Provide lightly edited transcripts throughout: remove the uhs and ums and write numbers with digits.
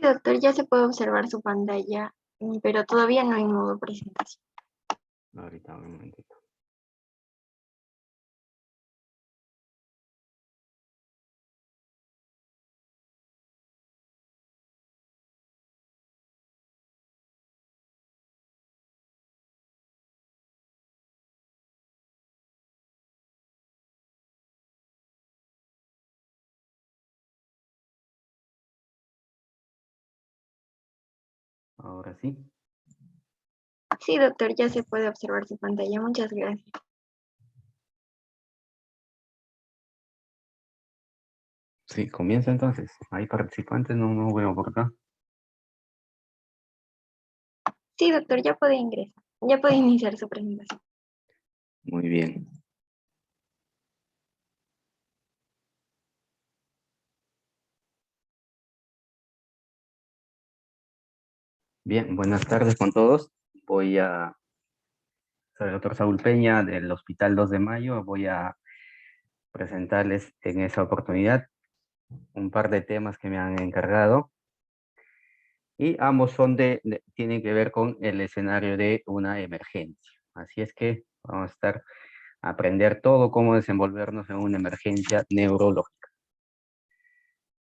doctor, ya se puede observar su pantalla, pero todavía no en modo presentación. Ahorita un momentito. Ahora sí. Sí, doctor, ya se puede observar su pantalla. Muchas gracias. Sí, comienza entonces. Hay participantes, no veo por acá. Sí, doctor, ya puede ingresar. Ya puede iniciar su presentación. Muy bien. Bien, buenas tardes con todos. Soy el doctor Saúl Peña del Hospital 2 de Mayo. Voy a presentarles en esa oportunidad un par de temas que me han encargado. Y ambos tienen que ver con el escenario de una emergencia. Así es que vamos a aprender todo cómo desenvolvernos en una emergencia neurológica.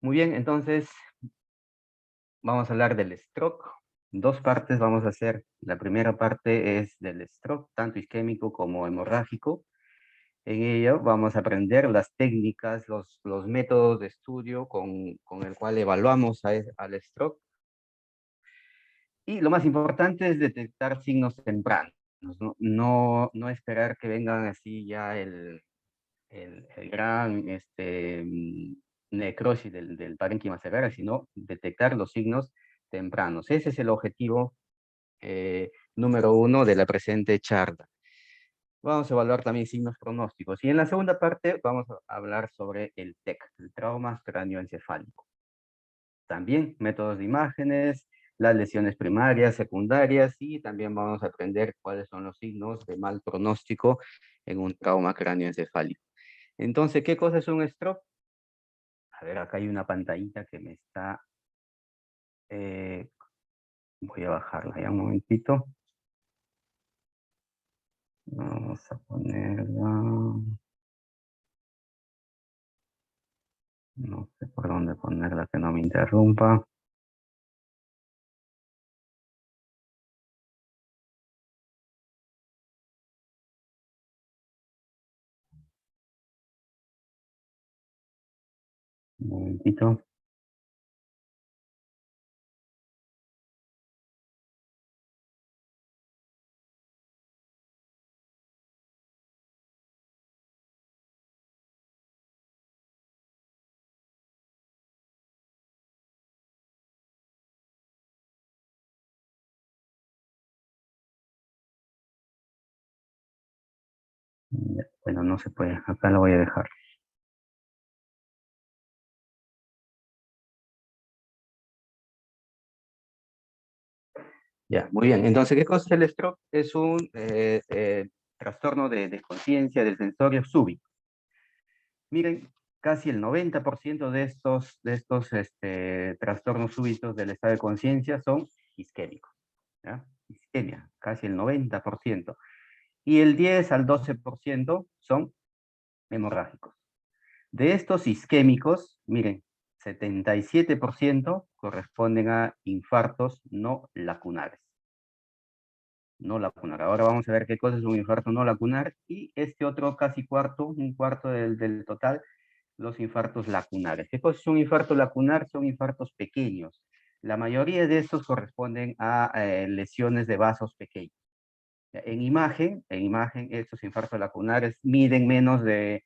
Muy bien, entonces vamos a hablar del stroke. Dos partes vamos a hacer. La primera parte es del stroke, tanto isquémico como hemorrágico. En ello vamos a aprender las técnicas, los métodos de estudio con el cual evaluamos al stroke. Y lo más importante es detectar signos tempranos. No esperar que vengan así ya el gran necrosis del parénquima cerebral, sino detectar los signos tempranos. Ese es el objetivo número 1 de la presente charla. Vamos a evaluar también signos pronósticos. Y en la segunda parte vamos a hablar sobre el TEC, el trauma cráneoencefálico. También métodos de imágenes, las lesiones primarias, secundarias, y también vamos a aprender cuáles son los signos de mal pronóstico en un trauma cráneoencefálico. Entonces, ¿qué cosa es un stroke? A ver, acá hay una pantallita que me está... voy a bajarla ya un momentito. Vamos a ponerla... No sé por dónde ponerla que no me interrumpa. Un momentito. Ya, bueno, no se puede. Acá la voy a dejar. Ya, muy bien. Entonces, ¿qué cosa es el stroke? Es un trastorno de conciencia del sensorio súbito. Miren, casi el 90% de estos trastornos súbitos del estado de conciencia son isquémicos. ¿Ya? Isquemia, casi el 90%. Y el 10 al 12% son hemorrágicos. De estos isquémicos, miren, 77% corresponden a infartos no lacunares. No lacunar. Ahora vamos a ver qué cosa es un infarto no lacunar y este otro casi cuarto, un cuarto del total, los infartos lacunares. ¿Qué cosa es un infarto lacunar? Son infartos pequeños. La mayoría de estos corresponden a lesiones de vasos pequeños. En imagen, estos infartos lacunares miden menos de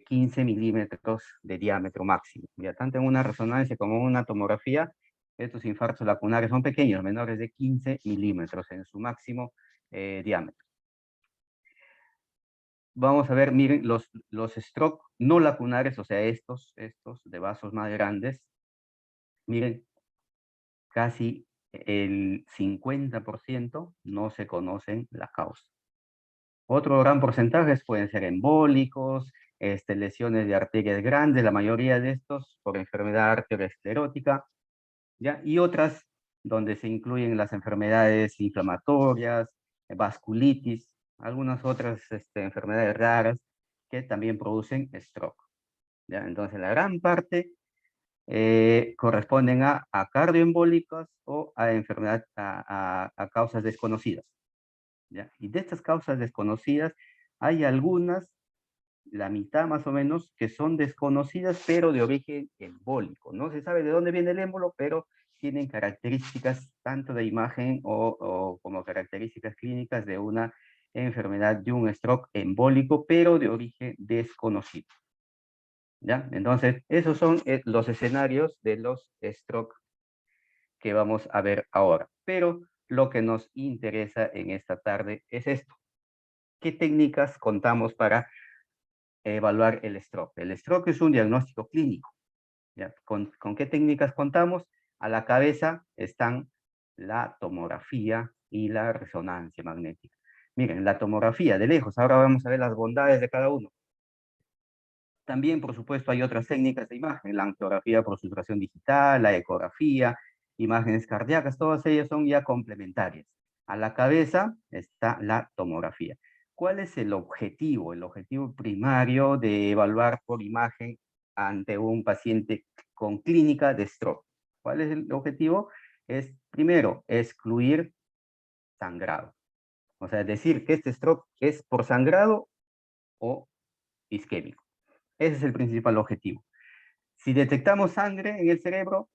15 milímetros de diámetro máximo. Ya tanto en una resonancia como en una tomografía, estos infartos lacunares son pequeños, menores de 15 milímetros en su máximo diámetro. Vamos a ver, miren, los stroke no lacunares, o sea, estos de vasos más grandes, miren, casi el 50% no se conocen la causa. Otro gran porcentaje pueden ser embólicos, lesiones de arterias grandes, la mayoría de estos por enfermedad arteriosclerótica, ¿ya? Y otras donde se incluyen las enfermedades inflamatorias, vasculitis, algunas otras enfermedades raras que también producen stroke, ¿ya? Entonces, la gran parte corresponden a cardioembólicos o a enfermedad, a causas desconocidas, ¿ya? Y de estas causas desconocidas hay algunas, la mitad más o menos, que son desconocidas, pero de origen embólico. No se sabe de dónde viene el émbolo, pero tienen características tanto de imagen o como características clínicas de una enfermedad, de un stroke embólico, pero de origen desconocido, ¿ya? Entonces, esos son los escenarios de los stroke que vamos a ver ahora. Pero lo que nos interesa en esta tarde es esto. ¿Qué técnicas contamos para evaluar el stroke? El stroke es un diagnóstico clínico, ¿ya? ¿Con qué técnicas contamos? A la cabeza están la tomografía y la resonancia magnética. Miren, la tomografía de lejos, ahora vamos a ver las bondades de cada uno. También, por supuesto, hay otras técnicas de imagen, la angiografía por sustracción digital, la ecografía, imágenes cardíacas, todas ellas son ya complementarias. A la cabeza está la tomografía. ¿Cuál es el objetivo? El objetivo primario de evaluar por imagen ante un paciente con clínica de stroke. ¿Cuál es el objetivo? Es, primero, excluir sangrado. O sea, decir que este stroke es por sangrado o isquémico. Ese es el principal objetivo. Si detectamos sangre en el cerebro,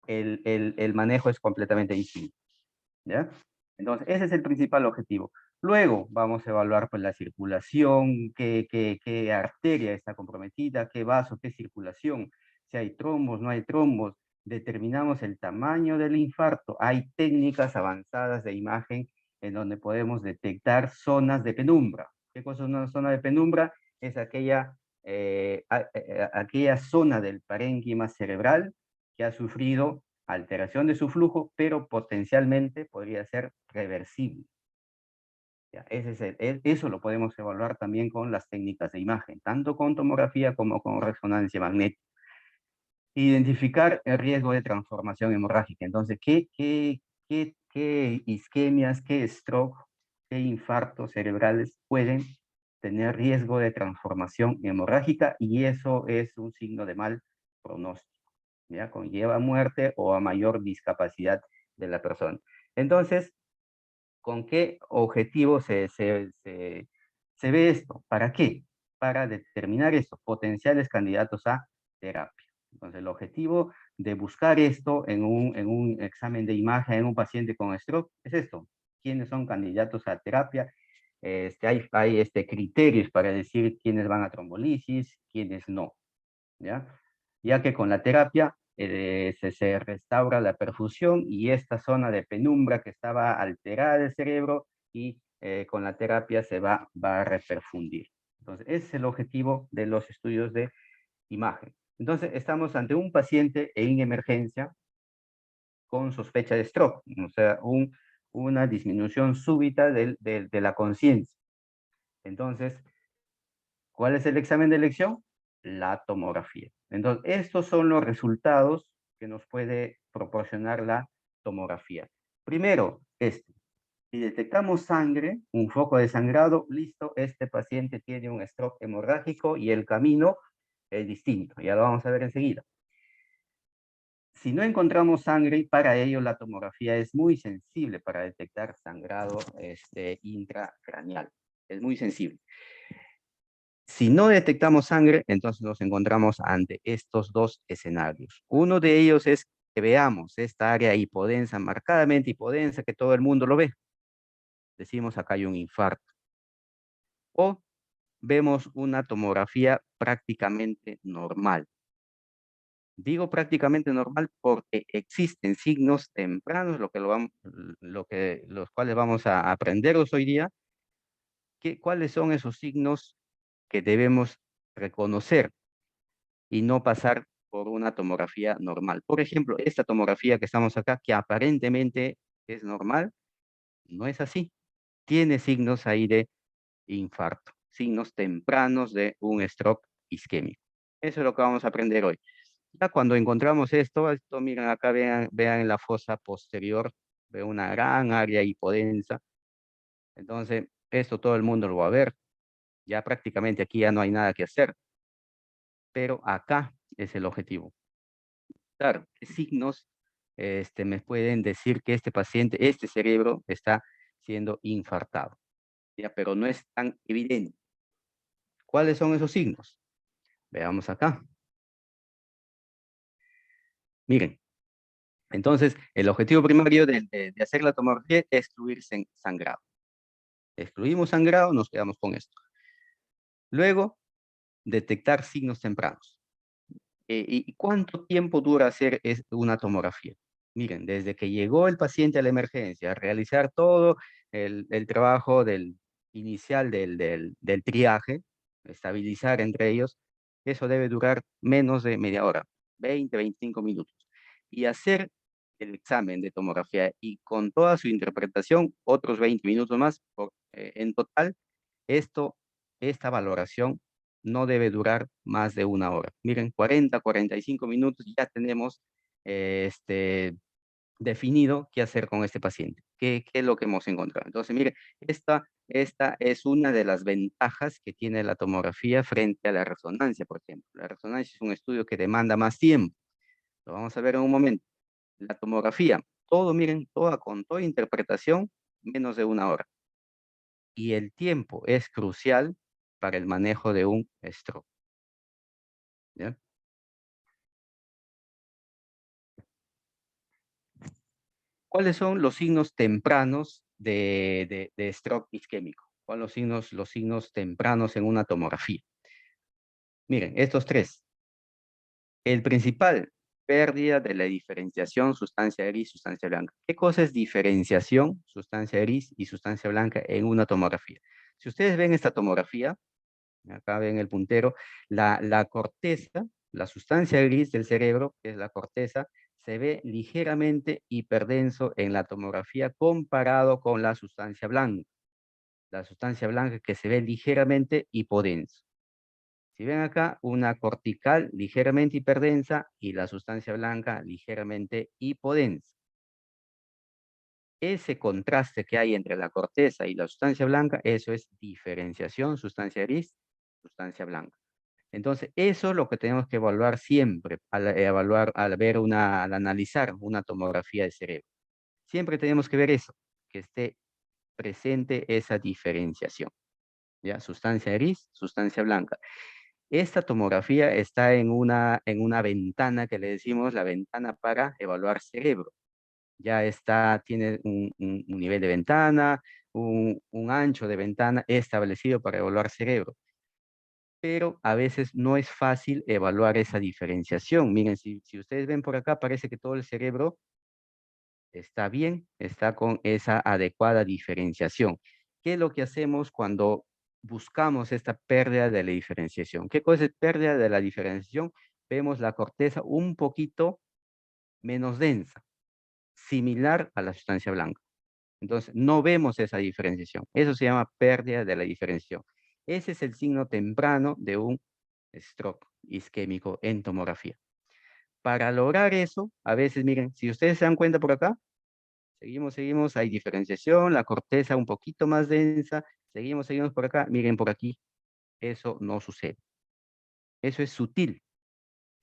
el manejo es completamente distinto, ¿ya? Entonces, ese es el principal objetivo. Luego vamos a evaluar pues, la circulación, qué arteria está comprometida, qué vaso, qué circulación, si hay trombos, no hay trombos. Determinamos el tamaño del infarto. Hay técnicas avanzadas de imagen en donde podemos detectar zonas de penumbra. ¿Qué cosa es una zona de penumbra? Es aquella zona del parénquima cerebral que ha sufrido alteración de su flujo, pero potencialmente podría ser reversible. ¿Ya? Eso lo podemos evaluar también con las técnicas de imagen, tanto con tomografía como con resonancia magnética. Identificar el riesgo de transformación hemorrágica. Entonces, ¿qué isquemias, qué stroke, qué infartos cerebrales pueden tener riesgo de transformación hemorrágica? Y eso es un signo de mal pronóstico, ¿ya? Conlleva muerte o a mayor discapacidad de la persona. Entonces, ¿con qué objetivo se ve esto? ¿Para qué? Para determinar esto, potenciales candidatos a terapia. Entonces, el objetivo de buscar esto en un examen de imagen en un paciente con stroke es esto. ¿Quiénes son candidatos a terapia? Hay criterios para decir quiénes van a trombolisis, quiénes no, ¿ya? Ya que con la terapia se restaura la perfusión y esta zona de penumbra que estaba alterada del cerebro y con la terapia se va a reperfundir. Entonces, ese es el objetivo de los estudios de imagen. Entonces, estamos ante un paciente en emergencia con sospecha de stroke, o sea, una disminución súbita de la conciencia. Entonces, ¿cuál es el examen de elección? La tomografía. Entonces, estos son los resultados que nos puede proporcionar la tomografía. Primero, si detectamos sangre, un foco de sangrado, listo, este paciente tiene un stroke hemorrágico y el camino es distinto. Ya lo vamos a ver enseguida. Si no encontramos sangre, para ello la tomografía es muy sensible para detectar sangrado intracraneal. Es muy sensible. Si no detectamos sangre, entonces nos encontramos ante estos dos escenarios. Uno de ellos es que veamos esta área hipodensa, marcadamente hipodensa, que todo el mundo lo ve. Decimos acá hay un infarto. O vemos una tomografía prácticamente normal. Digo prácticamente normal porque existen signos tempranos, los cuales vamos a aprenderos hoy día, cuáles son esos signos que debemos reconocer y no pasar por una tomografía normal. Por ejemplo, esta tomografía que estamos acá, que aparentemente es normal, no es así. Tiene signos ahí de infarto, signos tempranos de un stroke isquémico. Eso es lo que vamos a aprender hoy. Ya cuando encontramos esto miren acá, vean en la fosa posterior, veo una gran área hipodensa. Entonces, esto todo el mundo lo va a ver. Ya prácticamente aquí ya no hay nada que hacer, pero acá es el objetivo. Claro, ¿qué signos me pueden decir que este paciente, este cerebro está siendo infartado? Ya, pero no es tan evidente. ¿Cuáles son esos signos? Veamos acá. Miren, entonces el objetivo primario de hacer la tomografía es excluir sangrado. Excluimos sangrado, nos quedamos con esto. Luego, detectar signos tempranos. ¿Y cuánto tiempo dura hacer una tomografía? Miren, desde que llegó el paciente a la emergencia, a realizar todo el trabajo inicial del triaje, estabilizar entre ellos, eso debe durar menos de media hora, 20, 25 minutos. Y hacer el examen de tomografía y con toda su interpretación, otros 20 minutos más. En total, esta valoración no debe durar más de una hora. Miren, 40, 45 minutos ya tenemos definido qué hacer con este paciente, qué es lo que hemos encontrado. Entonces, mire, esta es una de las ventajas que tiene la tomografía frente a la resonancia, por ejemplo. La resonancia es un estudio que demanda más tiempo. Lo vamos a ver en un momento. La tomografía, todo, miren, con toda interpretación, menos de una hora. Y el tiempo es crucial para el manejo de un stroke. ¿Ya? ¿Cuáles son los signos tempranos de stroke isquémico? ¿Cuáles son los signos tempranos en una tomografía? Miren, estos tres. El principal, pérdida de la diferenciación sustancia gris, sustancia blanca. ¿Qué cosa es diferenciación, sustancia gris y sustancia blanca en una tomografía? Si ustedes ven esta tomografía, acá ven el puntero, la corteza, la sustancia gris del cerebro, que es la corteza, se ve ligeramente hiperdenso en la tomografía comparado con la sustancia blanca. La sustancia blanca que se ve ligeramente hipodenso. Si ven acá, una cortical ligeramente hiperdensa y la sustancia blanca ligeramente hipodensa. Ese contraste que hay entre la corteza y la sustancia blanca, eso es diferenciación, sustancia gris, sustancia blanca. Entonces, eso es lo que tenemos que evaluar siempre al analizar una tomografía de cerebro. Siempre tenemos que ver eso, que esté presente esa diferenciación. ¿Ya? Sustancia gris, sustancia blanca. Esta tomografía está en una ventana que le decimos la ventana para evaluar cerebro. Ya tiene un nivel de ventana, un ancho de ventana establecido para evaluar cerebro. Pero a veces no es fácil evaluar esa diferenciación. Miren, si ustedes ven por acá, parece que todo el cerebro está bien, está con esa adecuada diferenciación. ¿Qué es lo que hacemos cuando buscamos esta pérdida de la diferenciación? ¿Qué cosa es pérdida de la diferenciación? Vemos la corteza un poquito menos densa, similar a la sustancia blanca. Entonces, no vemos esa diferenciación. Eso se llama pérdida de la diferenciación. Ese es el signo temprano de un stroke isquémico en tomografía. Para lograr eso, a veces, miren, si ustedes se dan cuenta por acá, seguimos, hay diferenciación, la corteza un poquito más densa, seguimos por acá, miren por aquí, eso no sucede. Eso es sutil.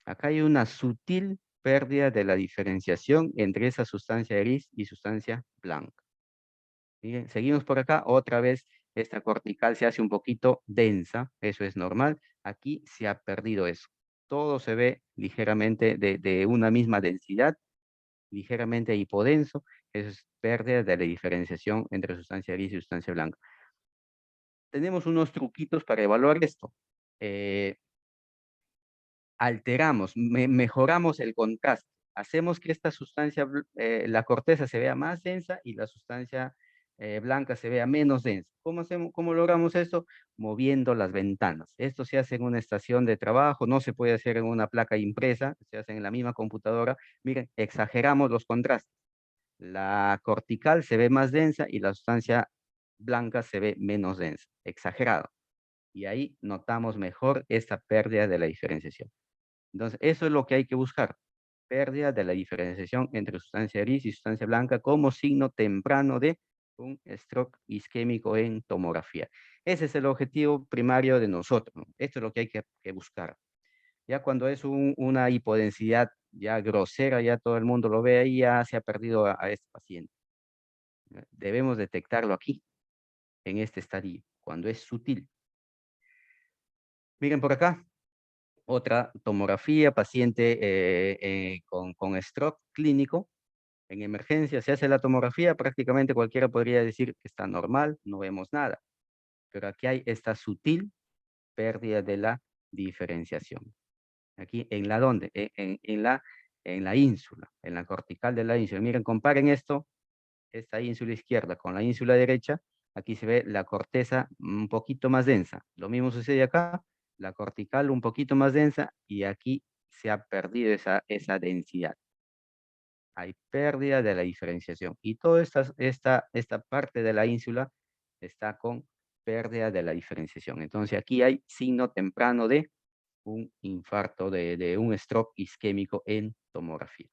Acá hay una sutil pérdida de la diferenciación entre esa sustancia gris y sustancia blanca. Miren, seguimos por acá, otra vez esta cortical se hace un poquito densa, eso es normal. Aquí se ha perdido eso. Todo se ve ligeramente de una misma densidad, ligeramente hipodenso. Eso es pérdida de la diferenciación entre sustancia gris y sustancia blanca. Tenemos unos truquitos para evaluar esto. Eh, mejoramos el contraste. Hacemos que esta sustancia, la corteza se vea más densa y la sustancia blanca se vea menos densa. ¿Cómo logramos esto? Moviendo las ventanas. Esto se hace en una estación de trabajo, no se puede hacer en una placa impresa, se hace en la misma computadora. Miren, exageramos los contrastes. La cortical se ve más densa y la sustancia blanca se ve menos densa. Exagerado. Y ahí notamos mejor esta pérdida de la diferenciación. Entonces, eso es lo que hay que buscar. Pérdida de la diferenciación entre sustancia gris y sustancia blanca como signo temprano de un stroke isquémico en tomografía. Ese es el objetivo primario de nosotros, ¿no? Esto es lo que hay que buscar. Ya cuando es una hipodensidad ya grosera, ya todo el mundo lo ve ahí, ya se ha perdido a este paciente. Debemos detectarlo aquí, en este estadio, cuando es sutil. Miren por acá, otra tomografía, paciente con stroke clínico. En emergencia se hace la tomografía, prácticamente cualquiera podría decir que está normal, no vemos nada. Pero aquí hay esta sutil pérdida de la diferenciación. Aquí, ¿en la dónde? En la ínsula, en la cortical de la ínsula. Miren, comparen esto, esta ínsula izquierda con la ínsula derecha. Aquí se ve la corteza un poquito más densa. Lo mismo sucede acá, la cortical un poquito más densa y aquí se ha perdido esa densidad. Hay pérdida de la diferenciación. Y toda esta parte de la ínsula está con pérdida de la diferenciación. Entonces aquí hay signo temprano de un infarto, de un stroke isquémico en tomografía.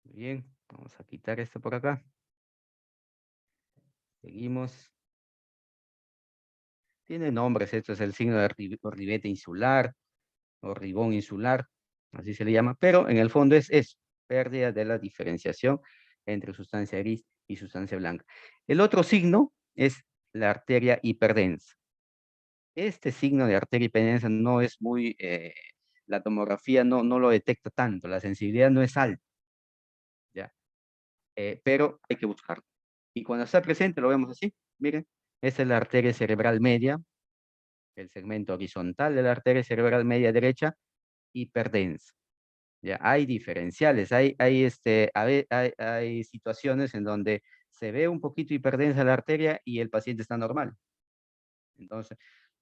Muy bien, vamos a quitar esto por acá. Seguimos. Tiene nombres, esto es el signo de ribete insular o ribón insular, así se le llama, pero en el fondo es eso, pérdida de la diferenciación entre sustancia gris y sustancia blanca. El otro signo es la arteria hiperdensa. Este signo de arteria hiperdensa no es muy, la tomografía no lo detecta tanto, la sensibilidad no es alta, ¿ya? Pero hay que buscarlo. Y cuando está presente lo vemos así, miren, esta es la arteria cerebral media, el segmento horizontal de la arteria cerebral media derecha, hiperdensa. Ya, hay diferenciales, hay situaciones en donde se ve un poquito hiperdensa la arteria y el paciente está normal. Entonces,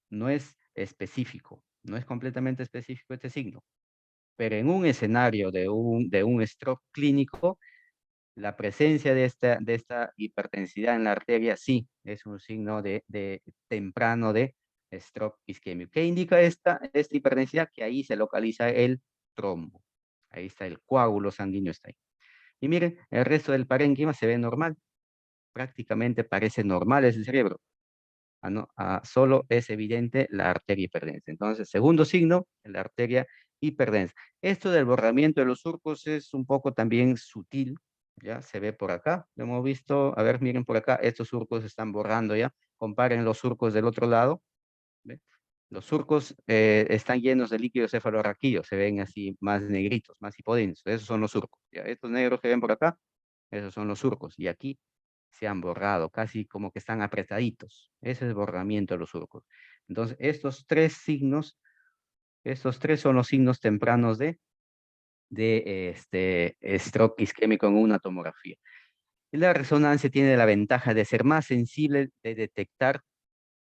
no es específico, no es completamente específico este signo. Pero en un escenario de un stroke clínico, la presencia de esta hipertensidad en la arteria sí es un signo de temprano de stroke isquémico. ¿Qué indica esta hipertensidad? Que ahí se localiza el trombo. Ahí está el coágulo sanguíneo, está ahí. Y miren, el resto del parénquima se ve normal. Prácticamente parece normal ese cerebro. Solo es evidente la arteria hiperdensa. Entonces, segundo signo, la arteria hiperdensa. Esto del borramiento de los surcos es un poco también sutil, ya se ve por acá, lo hemos visto, a ver, miren por acá, estos surcos se están borrando ya, comparen los surcos del otro lado, ¿ve? Los surcos están llenos de líquido cefalorraquídeo, se ven así más negritos, más hipodensos, esos son los surcos, ¿ya? Estos negros que ven por acá, esos son los surcos, y aquí se han borrado, casi como que están apretaditos. Ese es el borramiento de los surcos. Entonces, estos tres son los signos tempranos de stroke isquémico en una tomografía. Y la resonancia tiene la ventaja de ser más sensible de detectar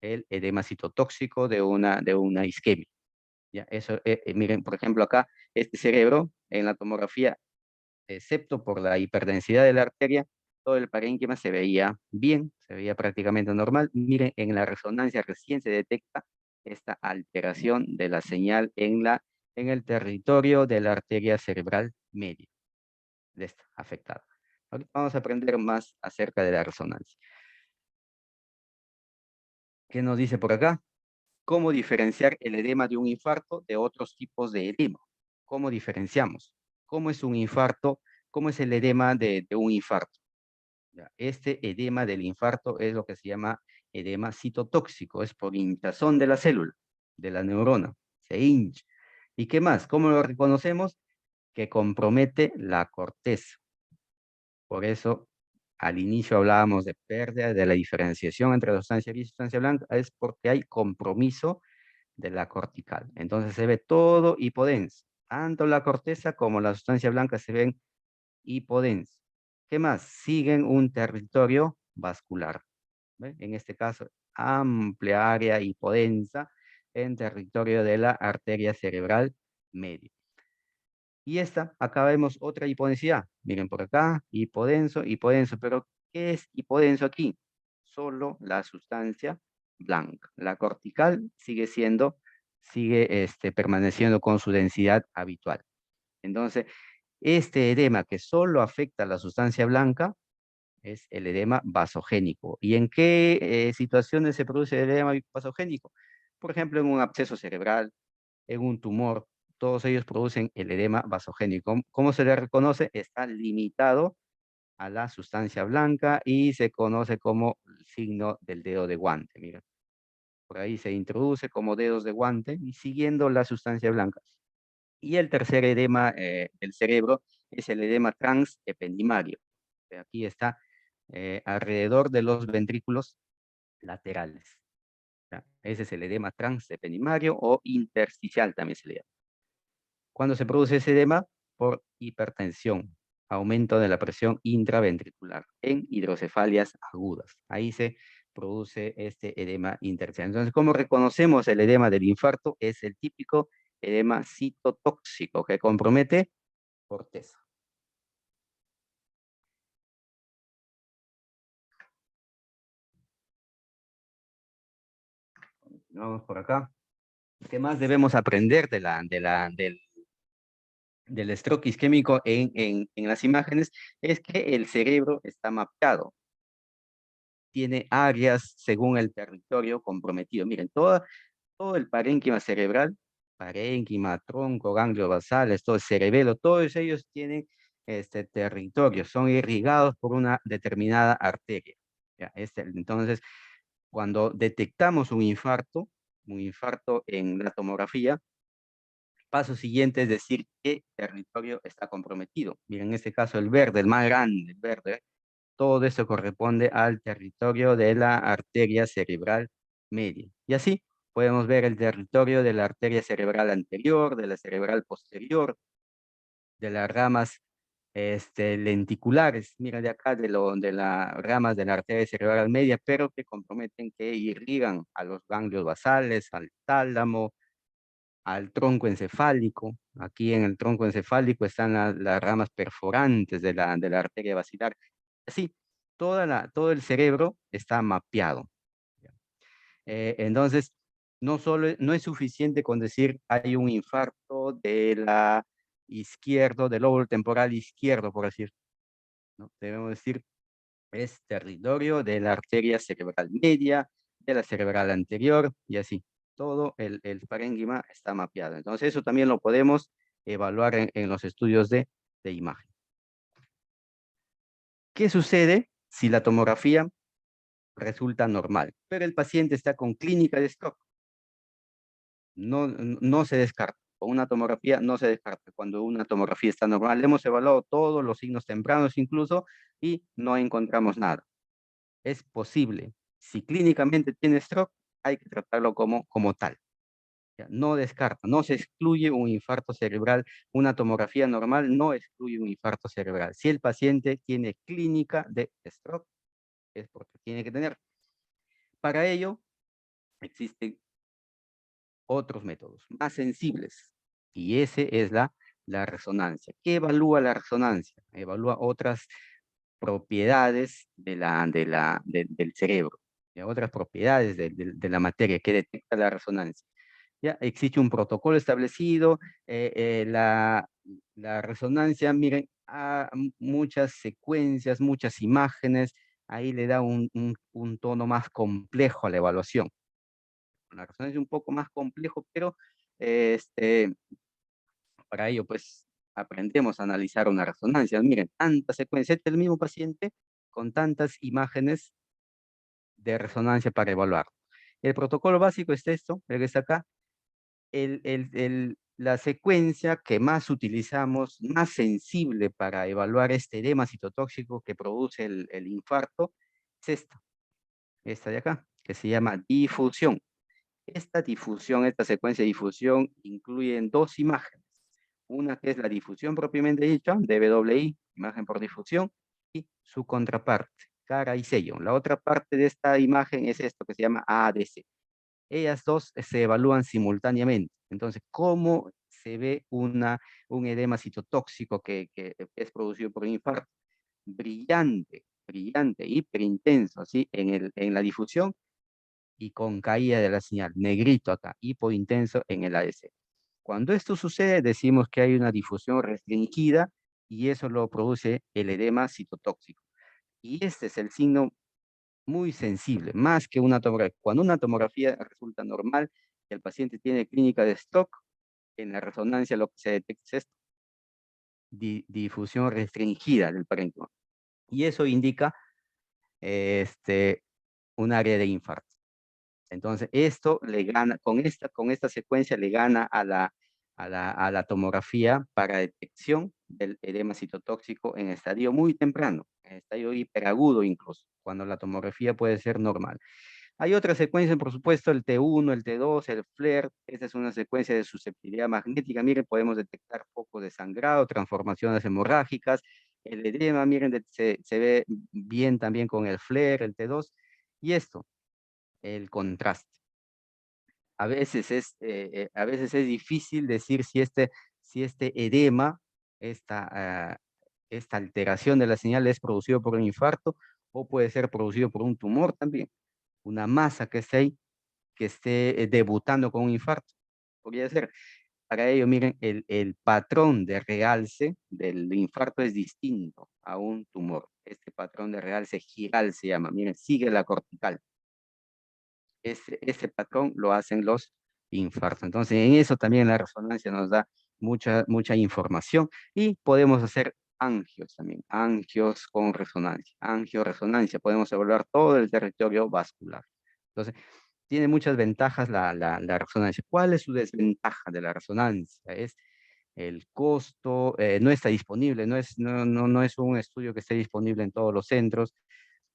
el edema citotóxico de una isquemia. ¿Ya? Eso, miren, por ejemplo, acá, este cerebro en la tomografía, excepto por la hiperdensidad de la arteria, todo el parénquima se veía bien, se veía prácticamente normal. Miren, en la resonancia recién se detecta esta alteración de la señal en el territorio de la arteria cerebral media, de esta afectada. Ahorita vamos a aprender más acerca de la resonancia. ¿Qué nos dice por acá? ¿Cómo diferenciar el edema de un infarto de otros tipos de edema? ¿Cómo diferenciamos? ¿Cómo es un infarto? ¿Cómo es el edema de un infarto? Ya, este edema del infarto es lo que se llama edema citotóxico, es por hinchazón de la célula, de la neurona, se hincha. ¿Y qué más? ¿Cómo lo reconocemos? Que compromete la corteza. Por eso, al inicio hablábamos de pérdida de la diferenciación entre la sustancia gris y sustancia blanca, es porque hay compromiso de la cortical. Entonces se ve todo hipodenso. Tanto la corteza como la sustancia blanca se ven hipodenso. ¿Qué más? Siguen un territorio vascular. ¿Ve? En este caso, amplia área hipodensa en territorio de la arteria cerebral media. Y acá vemos otra hipodensidad. Miren por acá, hipodenso, hipodenso. Pero, ¿qué es hipodenso aquí? Solo la sustancia blanca. La cortical sigue siendo sigue permaneciendo con su densidad habitual. Entonces, este edema que solo afecta a la sustancia blanca es el edema vasogénico. ¿Y en qué situaciones se produce el edema vasogénico? Por ejemplo, en un absceso cerebral, en un tumor, todos ellos producen el edema vasogénico. ¿Cómo se le reconoce? Está limitado a la sustancia blanca y se conoce como el signo del dedo de guante. Mira, por ahí se introduce como dedos de guante y siguiendo la sustancia blanca. Y el tercer edema del cerebro es el edema transependimario. Aquí está alrededor de los ventrículos laterales. ¿Ya? Ese es el edema transependimario o intersticial también se le llama. ¿Cuándo se produce ese edema? Por hipertensión, aumento de la presión intraventricular en hidrocefalias agudas. Ahí se produce este edema intersticial. Entonces, ¿cómo reconocemos el edema del infarto? Es el típico edema citotóxico que compromete corteza. Vamos por acá. ¿Qué más debemos aprender del stroke isquémico en las imágenes? Es que el cerebro está mapeado. Tiene áreas según el territorio comprometido. Miren, todo el parénquima cerebral, parénquima, tronco, ganglios basales, todo el cerebelo, todos ellos tienen este territorio, son irrigados por una determinada arteria. ¿Ya? Entonces, cuando detectamos un infarto en la tomografía, paso siguiente es decir qué territorio está comprometido. Miren, en este caso el verde, el más grande, el verde, todo eso corresponde al territorio de la arteria cerebral media. Y así podemos ver el territorio de la arteria cerebral anterior, de la cerebral posterior, de las ramas lenticulares, mira de acá, de las ramas de la arteria cerebral media, pero que comprometen, que irrigan a los ganglios basales, al tálamo, al tronco encefálico. Aquí en el tronco encefálico están las ramas perforantes de la arteria basilar. Así, todo el cerebro está mapeado. Entonces, no es suficiente con decir hay un infarto de la izquierdo, del lóbulo temporal izquierdo, por decir, ¿no? Debemos decir, es territorio de la arteria cerebral media, de la cerebral anterior, y así. Todo el parénquima está mapeado. Entonces, eso también lo podemos evaluar en los estudios de imagen. ¿Qué sucede si la tomografía resulta normal, pero el paciente está con clínica de stroke? No se descarta. Con una tomografía no se descarta. Cuando una tomografía está normal, hemos evaluado todos los signos tempranos incluso y no encontramos nada. Es posible. Si clínicamente tiene stroke, hay que tratarlo como tal. ¿Ya? No descarta, no se excluye un infarto cerebral. Una tomografía normal no excluye un infarto cerebral. Si el paciente tiene clínica de stroke, es porque tiene que tener. Para ello, existen otros métodos más sensibles y ese es la resonancia. ¿Qué evalúa la resonancia? Evalúa otras propiedades del cerebro, ¿ya? Otras propiedades de la materia que detecta la resonancia. Ya existe un protocolo establecido, la resonancia, miren, a muchas secuencias, muchas imágenes, ahí le da un tono más complejo a la evaluación. La resonancia es un poco más complejo, pero este, para ello, pues, aprendemos a analizar una resonancia. Miren, tantas secuencias del mismo paciente con tantas imágenes de resonancia para evaluar. El protocolo básico es esto, el que está acá. La secuencia que más utilizamos, más sensible para evaluar este edema citotóxico que produce el infarto, es esta de acá, que se llama difusión. Esta difusión, esta secuencia de difusión incluye dos imágenes. Una que es la difusión propiamente dicha, DWI, imagen por difusión, y su contraparte, cara y sello. La otra parte de esta imagen es esto que se llama ADC. Ellas dos se evalúan simultáneamente. Entonces, ¿cómo se ve un edema citotóxico que es producido por un infarto? Brillante, brillante, hiperintenso, ¿sí? En la difusión y con caída de la señal, negrito acá, hipointenso en el ADC. Cuando esto sucede, decimos que hay una difusión restringida y eso lo produce el edema citotóxico. Y este es el signo muy sensible, más que una tomografía. Cuando una tomografía resulta normal, el paciente tiene clínica de stock, en la resonancia lo que se detecta es esto, difusión restringida del parénquima. Y eso indica un área de infarto. Entonces, esto le gana, con esta secuencia le gana a la tomografía para detección del edema citotóxico en estadio muy temprano, en estadio hiperagudo incluso, cuando la tomografía puede ser normal. Hay otra secuencia, por supuesto, el T1, el T2, el FLAIR. Esta es una secuencia de susceptibilidad magnética. Miren, podemos detectar focos de sangrado, transformaciones hemorrágicas, el edema, miren, se ve bien también con el FLAIR, el T2. Y esto, el contraste. A veces es difícil decir si este edema, esta alteración de la señal es producido por un infarto o puede ser producido por un tumor también, una masa que esté ahí, que esté debutando con un infarto. Podría ser. Para ello, miren, el patrón de realce del infarto es distinto a un tumor. Este patrón de realce giral se llama. Miren, sigue la cortical. Ese patrón lo hacen los infartos. Entonces, en eso también la resonancia nos da mucha información y podemos hacer angios también, angios con resonancia, angioresonancia, podemos evaluar todo el territorio vascular. Entonces, tiene muchas ventajas la resonancia. ¿Cuál es su desventaja de la resonancia? Es el costo, no está disponible, no es un estudio que esté disponible en todos los centros,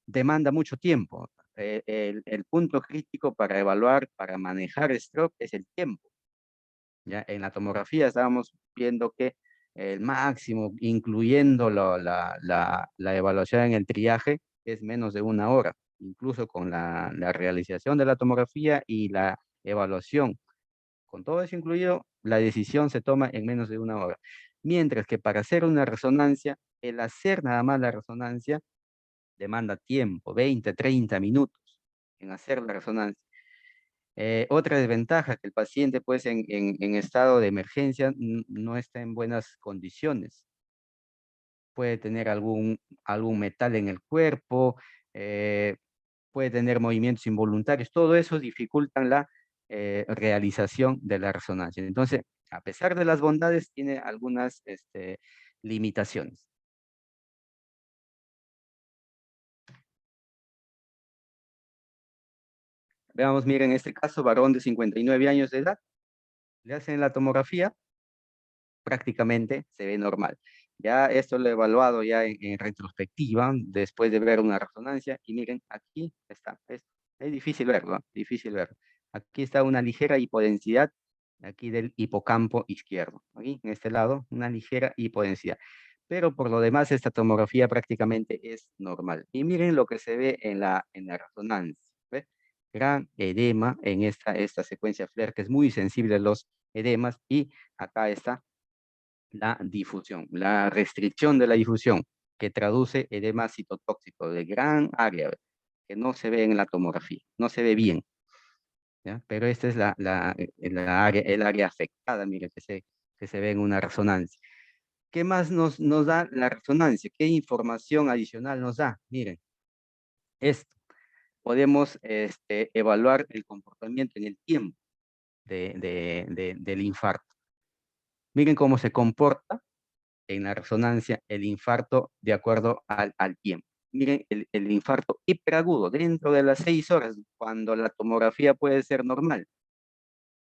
demanda mucho tiempo. El punto crítico para evaluar, para manejar stroke es el tiempo. ¿Ya? En la tomografía estábamos viendo que el máximo, incluyendo la evaluación en el triaje, es menos de 1 hora, incluso con la realización de la tomografía y la evaluación. Con todo eso incluido, la decisión se toma en menos de 1 hora. Mientras que para hacer una resonancia, el hacer nada más la resonancia demanda tiempo, 20, 30 minutos en hacer la resonancia. Otra desventaja, que el paciente pues en estado de emergencia no está en buenas condiciones. Puede tener algún metal en el cuerpo, puede tener movimientos involuntarios, todo eso dificultan la realización de la resonancia. Entonces, a pesar de las bondades, tiene algunas limitaciones. Veamos, miren, en este caso, varón de 59 años de edad, le hacen la tomografía, prácticamente se ve normal. Ya esto lo he evaluado ya en retrospectiva, después de ver una resonancia, y miren, aquí está, es difícil verlo, ¿eh? Difícil verlo. Aquí está una ligera hipodensidad, aquí del hipocampo izquierdo, aquí en este lado, una ligera hipodensidad. Pero por lo demás, esta tomografía prácticamente es normal. Y miren lo que se ve en la resonancia, ¿ve? Gran edema en esta secuencia FLAIR, que es muy sensible a los edemas, y acá está la difusión, la restricción de la difusión, que traduce edema citotóxico de gran área, que no se ve en la tomografía, no se ve bien, ¿ya? Pero esta es el área afectada, mire, que se ve en una resonancia. ¿Qué más nos da la resonancia? ¿Qué información adicional nos da? Miren, esto. Podemos evaluar el comportamiento en el tiempo del infarto. Miren cómo se comporta en la resonancia el infarto de acuerdo al tiempo. Miren, el infarto hiperagudo dentro de las 6 horas, cuando la tomografía puede ser normal.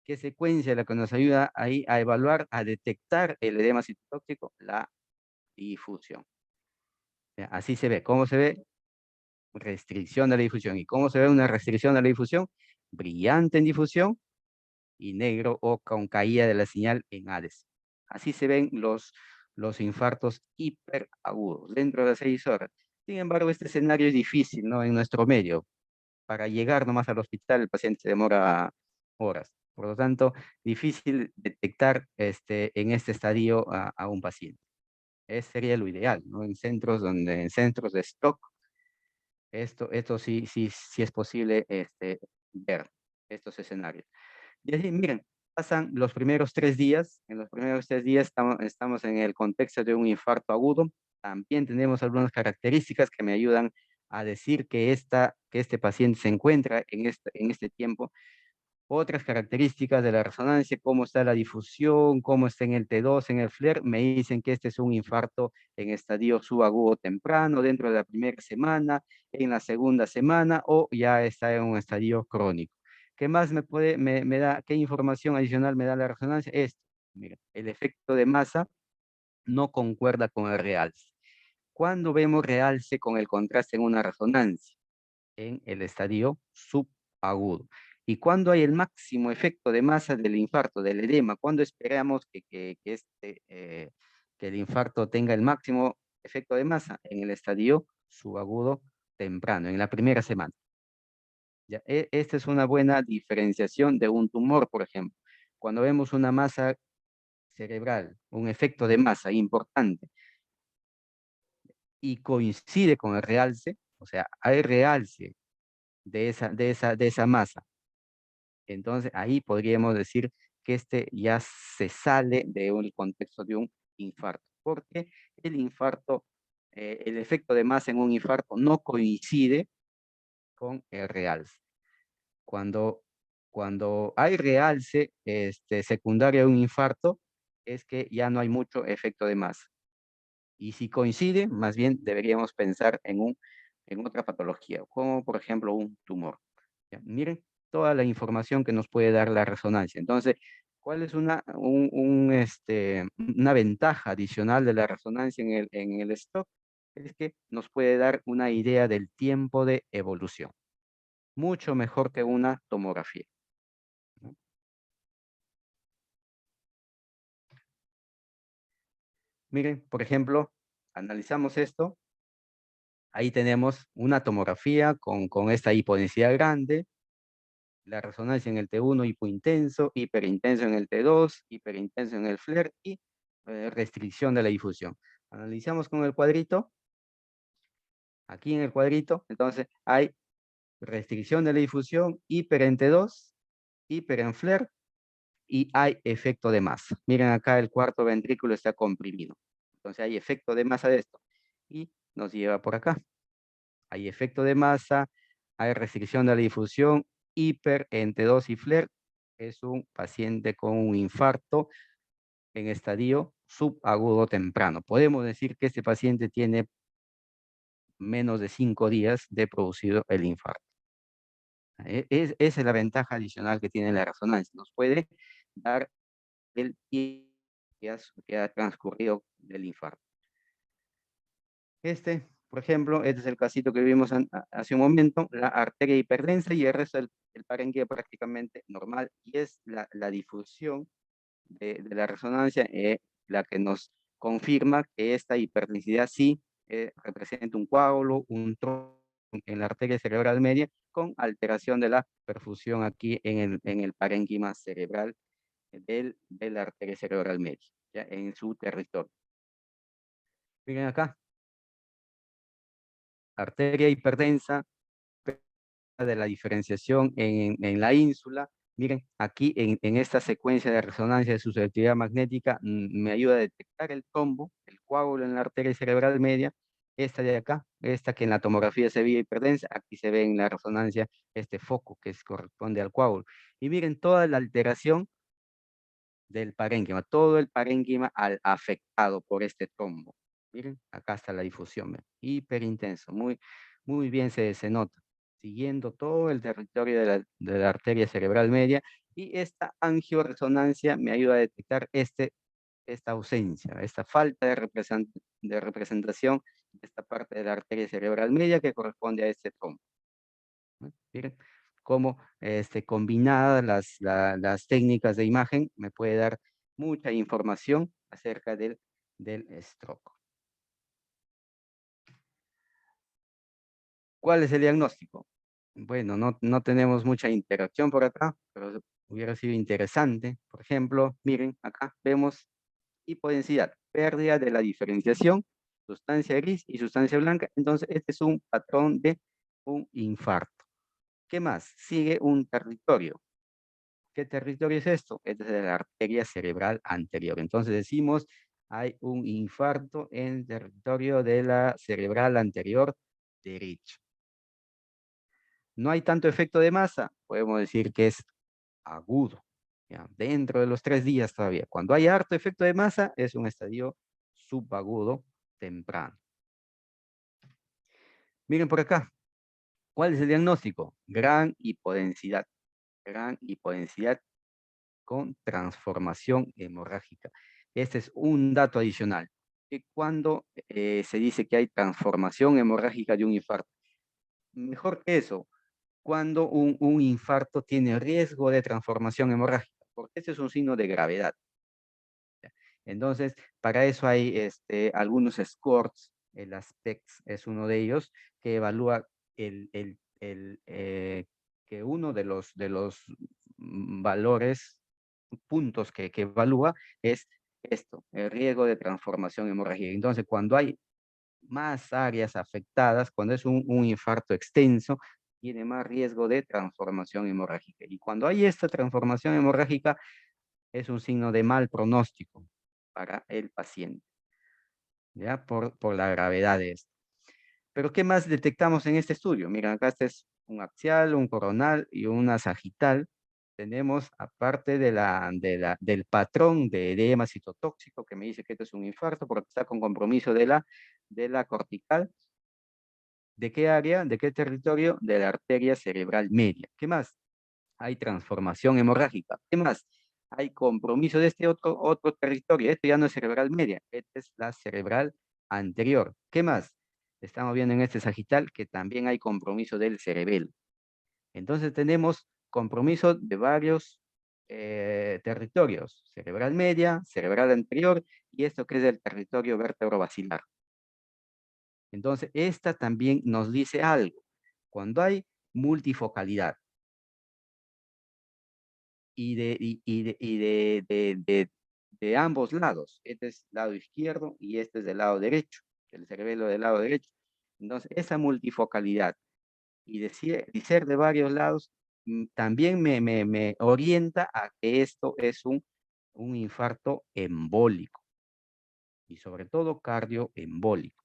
¿Qué secuencia es la que nos ayuda ahí a evaluar, a detectar el edema citotóxico? La difusión. Así se ve. ¿Cómo se ve? Restricción de la difusión. ¿Y cómo se ve una restricción de la difusión? Brillante en difusión y negro o con caída de la señal en ADES. Así se ven los infartos hiperagudos dentro de las 6 horas. Sin embargo, este escenario es difícil, ¿no? En nuestro medio. Para llegar nomás al hospital, el paciente se demora horas. Por lo tanto, difícil detectar en este estadio a un paciente. Ese sería lo ideal, ¿no? En centros de stock, esto sí es posible ver estos escenarios. Y así, miren, pasan los primeros 3 días. En los primeros 3 días estamos en el contexto de un infarto agudo. También tenemos algunas características que me ayudan a decir que este paciente se encuentra en este tiempo. Otras características de la resonancia, cómo está la difusión, cómo está en el T2, en el FLAIR, me dicen que este es un infarto en estadio subagudo temprano, dentro de la primera semana, en la segunda semana, o ya está en un estadio crónico. ¿Qué más me da, qué información adicional me da la resonancia? Esto, mira, el efecto de masa no concuerda con el realce. ¿Cuándo vemos realce con el contraste en una resonancia? En el estadio subagudo. ¿Y cuándo hay el máximo efecto de masa del infarto, del edema? ¿Cuándo esperamos que el infarto tenga el máximo efecto de masa? En el estadio subagudo temprano, en la primera semana. ¿Ya? Esta es una buena diferenciación de un tumor, por ejemplo. Cuando vemos una masa cerebral, un efecto de masa importante, y coincide con el realce, o sea, hay realce de esa masa. Entonces, ahí podríamos decir que este ya se sale de un contexto de un infarto, porque el infarto, el efecto de masa en un infarto no coincide con el realce. Cuando hay realce secundario a un infarto, es que ya no hay mucho efecto de masa. Y si coincide, más bien deberíamos pensar en otra patología, como por ejemplo un tumor. ¿Ya? Miren toda la información que nos puede dar la resonancia. Entonces, ¿cuál es una ventaja adicional de la resonancia en el stock? Es que nos puede dar una idea del tiempo de evolución, mucho mejor que una tomografía, ¿no? Miren, por ejemplo, analizamos esto. Ahí tenemos una tomografía con esta hipodensidad grande, la resonancia en el T1 hipointenso, hiperintenso en el T2, hiperintenso en el FLAIR y restricción de la difusión. Analizamos con el cuadrito, aquí en el cuadrito, entonces hay restricción de la difusión, hiper en T2, hiper en FLAIR y hay efecto de masa. Miren acá el cuarto ventrículo está comprimido. Entonces hay efecto de masa de esto y nos lleva por acá. Hay efecto de masa, hay restricción de la difusión, hiper en T2 y FLAIR. Es un paciente con un infarto en estadio subagudo temprano. Podemos decir que este paciente tiene menos de 5 días de producido el infarto. Esa es la ventaja adicional que tiene la resonancia. Nos puede dar el tiempo que ha transcurrido del infarto. Por ejemplo, este es el casito que vimos hace un momento, la arteria hiperdensa y el resto del parénquima prácticamente normal. Y es la difusión de la resonancia la que nos confirma que esta hiperdensidad sí representa un coágulo, un trombo en la arteria cerebral media con alteración de la perfusión aquí en el parénquima cerebral de la arteria cerebral media, ya en su territorio. Miren acá, arteria hiperdensa de la diferenciación en la ínsula. Miren, aquí en esta secuencia de resonancia de susceptibilidad magnética me ayuda a detectar el trombo, el coágulo en la arteria cerebral media. Esta de acá, esta que en la tomografía se ve hiperdensa, aquí se ve en la resonancia este foco que corresponde al coágulo. Y miren toda la alteración del parénquima, todo el parénquima afectado por este trombo. Miren, acá está la difusión, hiperintenso, muy bien se nota, siguiendo todo el territorio de la arteria cerebral media, y esta angioresonancia me ayuda a detectar esta ausencia, esta falta de representación de esta parte de la arteria cerebral media que corresponde a este trombo, ¿no? Miren cómo combinadas las técnicas de imagen me puede dar mucha información acerca del stroke. ¿Cuál es el diagnóstico? Bueno, no tenemos mucha interacción por acá, pero hubiera sido interesante. Por ejemplo, miren, acá vemos hipodensidad, pérdida de la diferenciación, sustancia gris y sustancia blanca. Entonces, este es un patrón de un infarto. ¿Qué más? Sigue un territorio. ¿Qué territorio es esto? Es de la arteria cerebral anterior. Entonces decimos, hay un infarto en el territorio de la cerebral anterior derecha. No hay tanto efecto de masa, podemos decir que es agudo, ¿ya? Dentro de los 3 días todavía. Cuando hay harto efecto de masa, es un estadio subagudo temprano. Miren por acá, ¿cuál es el diagnóstico? Gran hipodensidad. Gran hipodensidad con transformación hemorrágica. Este es un dato adicional. Que cuando se dice que hay transformación hemorrágica de un infarto, mejor que eso, cuando un infarto tiene riesgo de transformación hemorrágica, porque ese es un signo de gravedad. Entonces, para eso hay algunos scores, el ASPEX es uno de ellos, que evalúa que uno de los valores, puntos que evalúa es esto, el riesgo de transformación hemorrágica. Entonces, cuando hay más áreas afectadas, cuando es un infarto extenso, tiene más riesgo de transformación hemorrágica. Y cuando hay esta transformación hemorrágica, es un signo de mal pronóstico para el paciente, ¿ya? Por la gravedad de esto. Pero, ¿qué más detectamos en este estudio? Miren, acá este es un axial, un coronal y una sagital. Tenemos, aparte del patrón de edema citotóxico, que me dice que esto es un infarto, porque está con compromiso de la cortical. ¿De qué área? ¿De qué territorio? De la arteria cerebral media. ¿Qué más? Hay transformación hemorrágica. ¿Qué más? Hay compromiso de este otro territorio. Esto ya no es cerebral media, esta es la cerebral anterior. ¿Qué más? Estamos viendo en este sagital que también hay compromiso del cerebelo. Entonces tenemos compromiso de varios territorios, cerebral media, cerebral anterior y esto que es el territorio vértebro-basilar. Entonces, esta también nos dice algo. Cuando hay multifocalidad y de ambos lados, este es lado izquierdo y este es del lado derecho, el cerebelo del lado derecho. Entonces, esa multifocalidad y ser de varios lados también me orienta a que esto es un infarto embólico y sobre todo cardioembólico.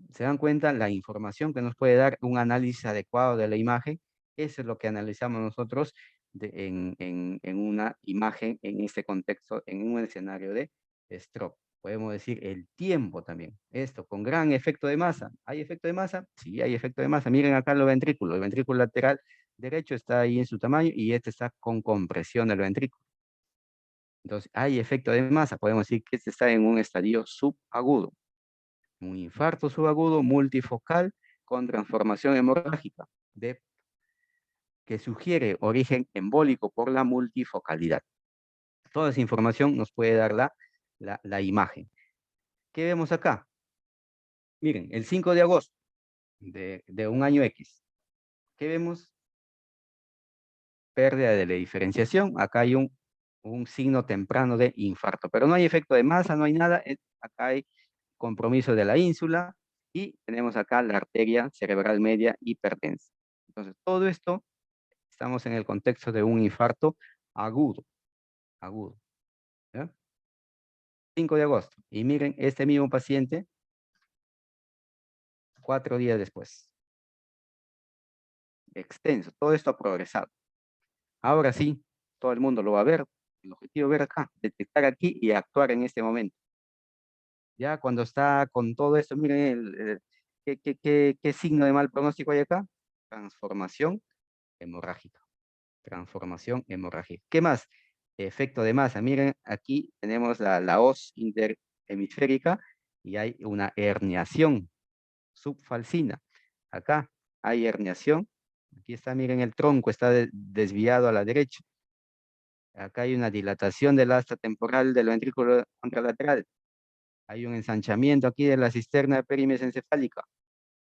¿Se dan cuenta la información que nos puede dar un análisis adecuado de la imagen? Eso es lo que analizamos nosotros en una imagen, en este contexto, en un escenario de stroke. Podemos decir el tiempo también. Esto con gran efecto de masa. ¿Hay efecto de masa? Sí, hay efecto de masa. Miren acá los ventrículos. El ventrículo lateral derecho está ahí en su tamaño y este está con compresión del ventrículo. Entonces, hay efecto de masa. Podemos decir que este está en un estadio subagudo. Un infarto subagudo multifocal con transformación hemorrágica que sugiere origen embólico por la multifocalidad. Toda esa información nos puede dar la imagen. ¿Qué vemos acá? Miren, el 5 de agosto de un año X. ¿Qué vemos? Pérdida de la diferenciación. Acá hay un signo temprano de infarto, pero no hay efecto de masa, no hay nada. Acá hay compromiso de la ínsula y tenemos acá la arteria cerebral media hipertensa. Entonces, todo esto estamos en el contexto de un infarto agudo, agudo. ¿Ya? 5 de agosto. Y miren, este mismo paciente, 4 días después. Extenso, todo esto ha progresado. Ahora sí, todo el mundo lo va a ver. El objetivo es ver acá, detectar aquí y actuar en este momento. Ya cuando está con todo esto, miren, ¿qué signo de mal pronóstico hay acá? Transformación hemorrágica. Transformación hemorrágica. ¿Qué más? Efecto de masa. Miren, aquí tenemos la hoz interhemisférica y hay una herniación subfalcina. Acá hay herniación. Aquí está, miren, el tronco está desviado a la derecha. Acá hay una dilatación del asta temporal del ventrículo contralateral. Hay un ensanchamiento aquí de la cisterna perimesencefálica,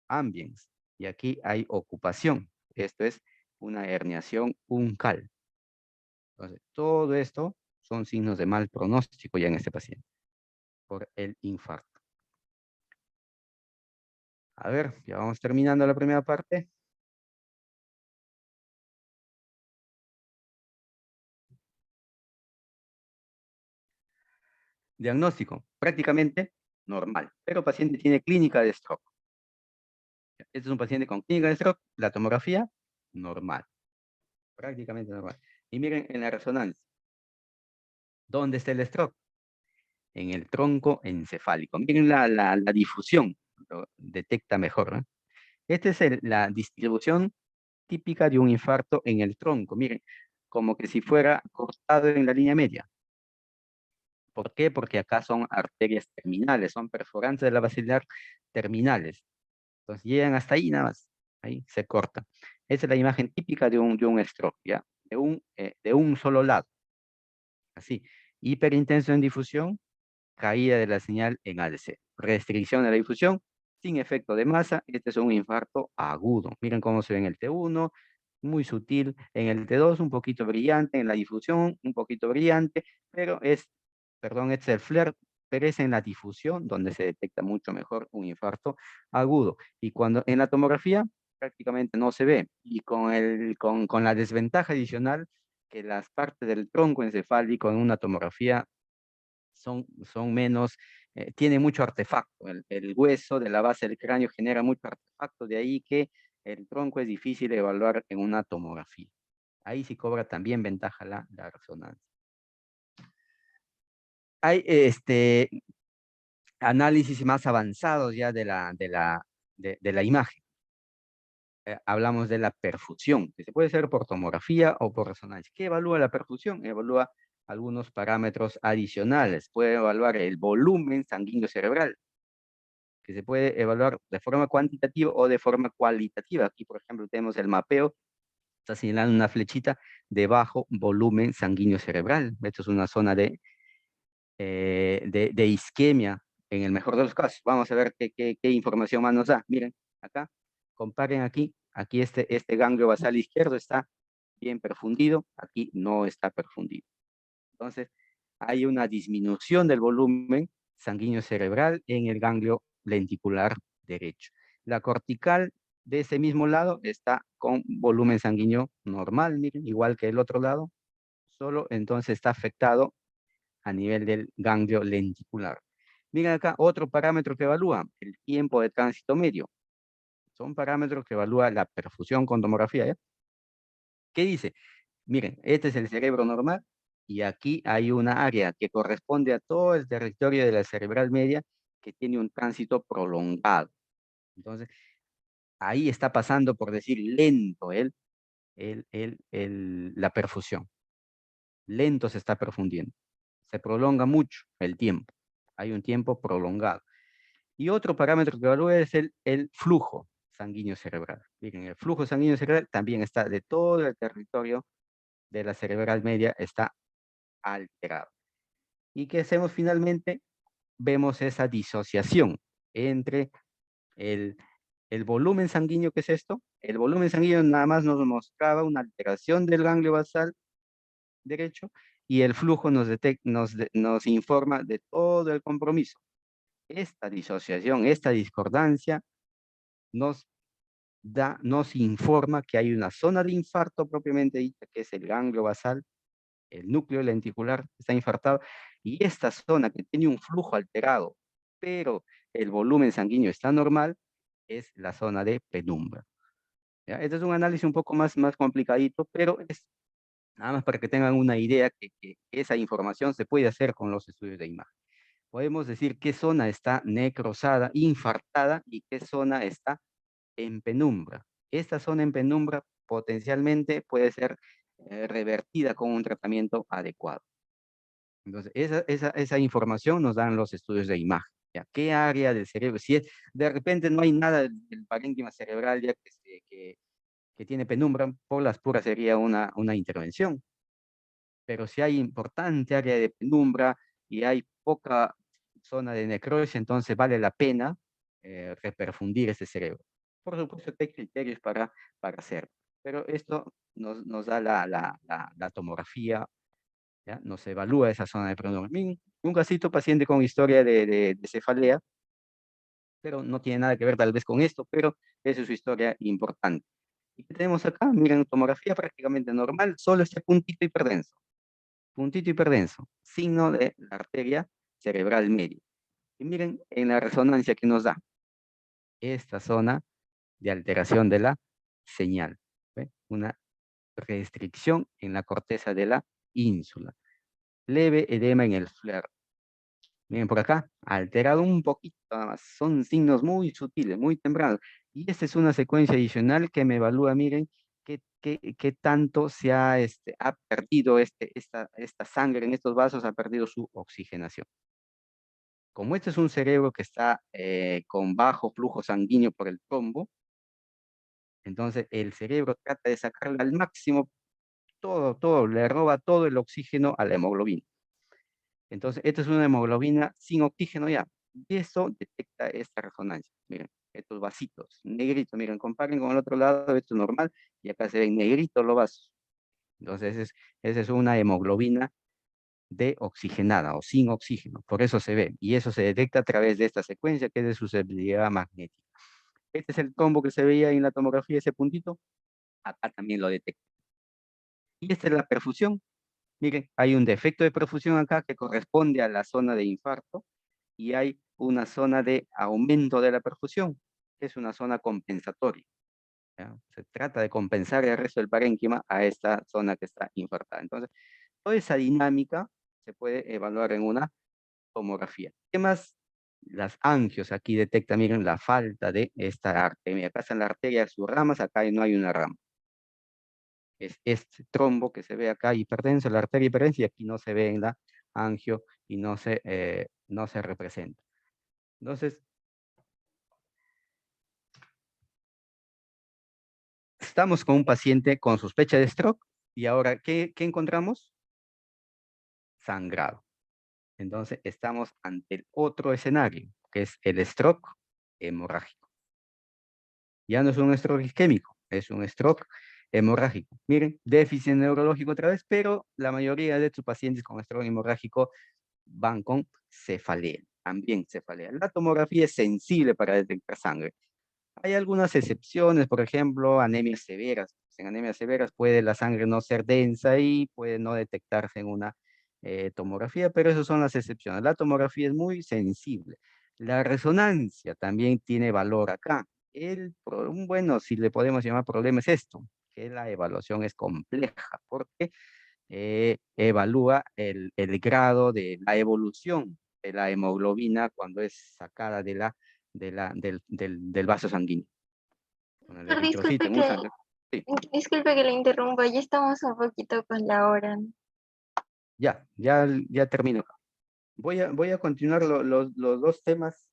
ambiens. Y aquí hay ocupación. Esto es una herniación uncal. Entonces, todo esto son signos de mal pronóstico ya en este paciente por el infarto. A ver, ya vamos terminando la primera parte. Diagnóstico, prácticamente normal, pero el paciente tiene clínica de stroke. Este es un paciente con clínica de stroke, la tomografía, normal, prácticamente normal. Y miren en la resonancia, ¿dónde está el stroke? En el tronco encefálico. Miren la difusión, lo detecta mejor, ¿no? Esta es la distribución típica de un infarto en el tronco. Miren, como que si fuera cortado en la línea media. ¿Por qué? Porque acá son arterias terminales, son perforantes de la basilar terminales. Entonces llegan hasta ahí nada más. Ahí se corta. Esa es la imagen típica de un stroke, ¿ya? De un solo lado. Así. Hiperintenso en difusión, caída de la señal en ADC. Restricción de la difusión, sin efecto de masa. Este es un infarto agudo. Miren cómo se ve en el T1, muy sutil. En el T2, un poquito brillante. En la difusión, un poquito brillante. Pero perdón, este es el flare, pero es en la difusión donde se detecta mucho mejor un infarto agudo. Y cuando en la tomografía prácticamente no se ve. Y con la desventaja adicional que las partes del tronco encefálico en una tomografía son menos, tiene mucho artefacto. El hueso de la base del cráneo genera mucho artefacto, de ahí que el tronco es difícil de evaluar en una tomografía. Ahí sí cobra también ventaja la resonancia. Hay análisis más avanzados ya de la imagen. Hablamos de la perfusión, que se puede hacer por tomografía o por resonancia. ¿Qué evalúa la perfusión? Evalúa algunos parámetros adicionales. Puede evaluar el volumen sanguíneo cerebral, que se puede evaluar de forma cuantitativa o de forma cualitativa. Aquí, por ejemplo, tenemos el mapeo, está señalando una flechita de bajo volumen sanguíneo cerebral. Esto es una zona de isquemia, en el mejor de los casos. Vamos a ver qué información más nos da. Miren, acá, comparen aquí este ganglio basal izquierdo está bien perfundido, aquí no está perfundido. Entonces, hay una disminución del volumen sanguíneo cerebral en el ganglio lenticular derecho. La cortical de ese mismo lado está con volumen sanguíneo normal, miren, igual que el otro lado, solo entonces está afectado a nivel del ganglio lenticular. Miren acá otro parámetro que evalúa, el tiempo de tránsito medio. Son parámetros que evalúa la perfusión con tomografía, ¿ya? ¿Qué dice? Miren, este es el cerebro normal y aquí hay una área que corresponde a todo el territorio de la cerebral media que tiene un tránsito prolongado. Entonces, ahí está pasando, por decir, lento la perfusión. Lento se está perfundiendo. Se prolonga mucho el tiempo. Hay un tiempo prolongado. Y otro parámetro que evalúa es el flujo sanguíneo cerebral. Miren, el flujo sanguíneo cerebral también está de todo el territorio de la cerebral media, está alterado. ¿Y qué hacemos finalmente? Vemos esa disociación entre el, el volumen sanguíneo, ¿qué es esto? El volumen sanguíneo nada más nos mostraba una alteración del ganglio basal derecho y el flujo nos informa de todo el compromiso. Esta disociación, esta discordancia nos informa que hay una zona de infarto propiamente dicha, que es el ganglio basal, el núcleo lenticular está infartado, y esta zona que tiene un flujo alterado, pero el volumen sanguíneo está normal, es la zona de penumbra. ¿Ya? Este es un análisis un poco más complicadito, pero es nada más para que tengan una idea que esa información se puede hacer con los estudios de imagen. Podemos decir qué zona está necrosada, infartada, y qué zona está en penumbra. Esta zona en penumbra potencialmente puede ser revertida con un tratamiento adecuado. Entonces, esa información nos dan los estudios de imagen. ¿Ya? ¿Qué área del cerebro? Si de repente no hay nada del parénquima cerebral ya que tiene penumbra, por las puras sería una intervención. Pero si hay importante área de penumbra y hay poca zona de necrosis, entonces vale la pena reperfundir ese cerebro. Por supuesto que hay criterios para hacerlo, pero esto nos da la tomografía, ¿ya? Nos evalúa esa zona de penumbra. Un casito paciente con historia de cefalea, pero no tiene nada que ver tal vez con esto, pero esa es su historia importante. ¿Y qué tenemos acá? Miren, tomografía prácticamente normal, solo este puntito hiperdenso. Puntito hiperdenso, signo de la arteria cerebral medio. Y miren en la resonancia que nos da esta zona de alteración de la señal. ¿Ve? Una restricción en la corteza de la ínsula. Leve edema en el fluir. Miren por acá, alterado un poquito nada más. Son signos muy sutiles, muy tempranos. Y esta es una secuencia adicional que me evalúa, miren, qué tanto se ha, ha perdido esta sangre en estos vasos, ha perdido su oxigenación. Como este es un cerebro que está con bajo flujo sanguíneo por el trombo, entonces el cerebro trata de sacarle al máximo todo, le roba todo el oxígeno a la hemoglobina. Entonces, esta es una hemoglobina sin oxígeno ya. Y eso detecta esta resonancia. Miren, estos vasitos, negritos, miren, comparen con el otro lado, esto es normal, y acá se ven negritos los vasos. Entonces, esa es una hemoglobina deoxigenada o sin oxígeno, por eso se ve, y eso se detecta a través de esta secuencia que es de susceptibilidad magnética. Este es el trombo que se veía en la tomografía, ese puntito, acá también lo detecta. Y esta es la perfusión. Miren, hay un defecto de perfusión acá que corresponde a la zona de infarto y hay una zona de aumento de la perfusión, que es una zona compensatoria. ¿Ya? Se trata de compensar el resto del parénquima a esta zona que está infartada. Entonces, toda esa dinámica se puede evaluar en una tomografía. ¿Qué más? Las angios aquí detectan, miren, la falta de esta arteria. Acá están las arterias, sus ramas, acá no hay una rama. Es este trombo que se ve acá, hipertenso, la arteria hipertensa, y aquí no se ve en la angio y no se representa. Entonces, estamos con un paciente con sospecha de stroke y ahora, ¿qué encontramos? Sangrado. Entonces, estamos ante el otro escenario, que es el stroke hemorrágico. Ya no es un stroke isquémico, es un stroke hemorrágico. Miren, déficit neurológico otra vez, pero la mayoría de sus pacientes con stroke hemorrágico van con cefalea, también cefalea. La tomografía es sensible para detectar sangre. Hay algunas excepciones, por ejemplo, anemias severas. En anemias severas puede la sangre no ser densa y puede no detectarse en una tomografía, pero esas son las excepciones. La tomografía es muy sensible. La resonancia también tiene valor acá. Bueno, si le podemos llamar problema es esto, que la evaluación es compleja, porque evalúa el grado de la evolución de la hemoglobina cuando es sacada del vaso sanguíneo. Con el eritrocito Disculpe en un que, sangre. Sí, disculpe que le interrumpa, ya estamos un poquito con la hora. ya termino. Voy a continuar los dos temas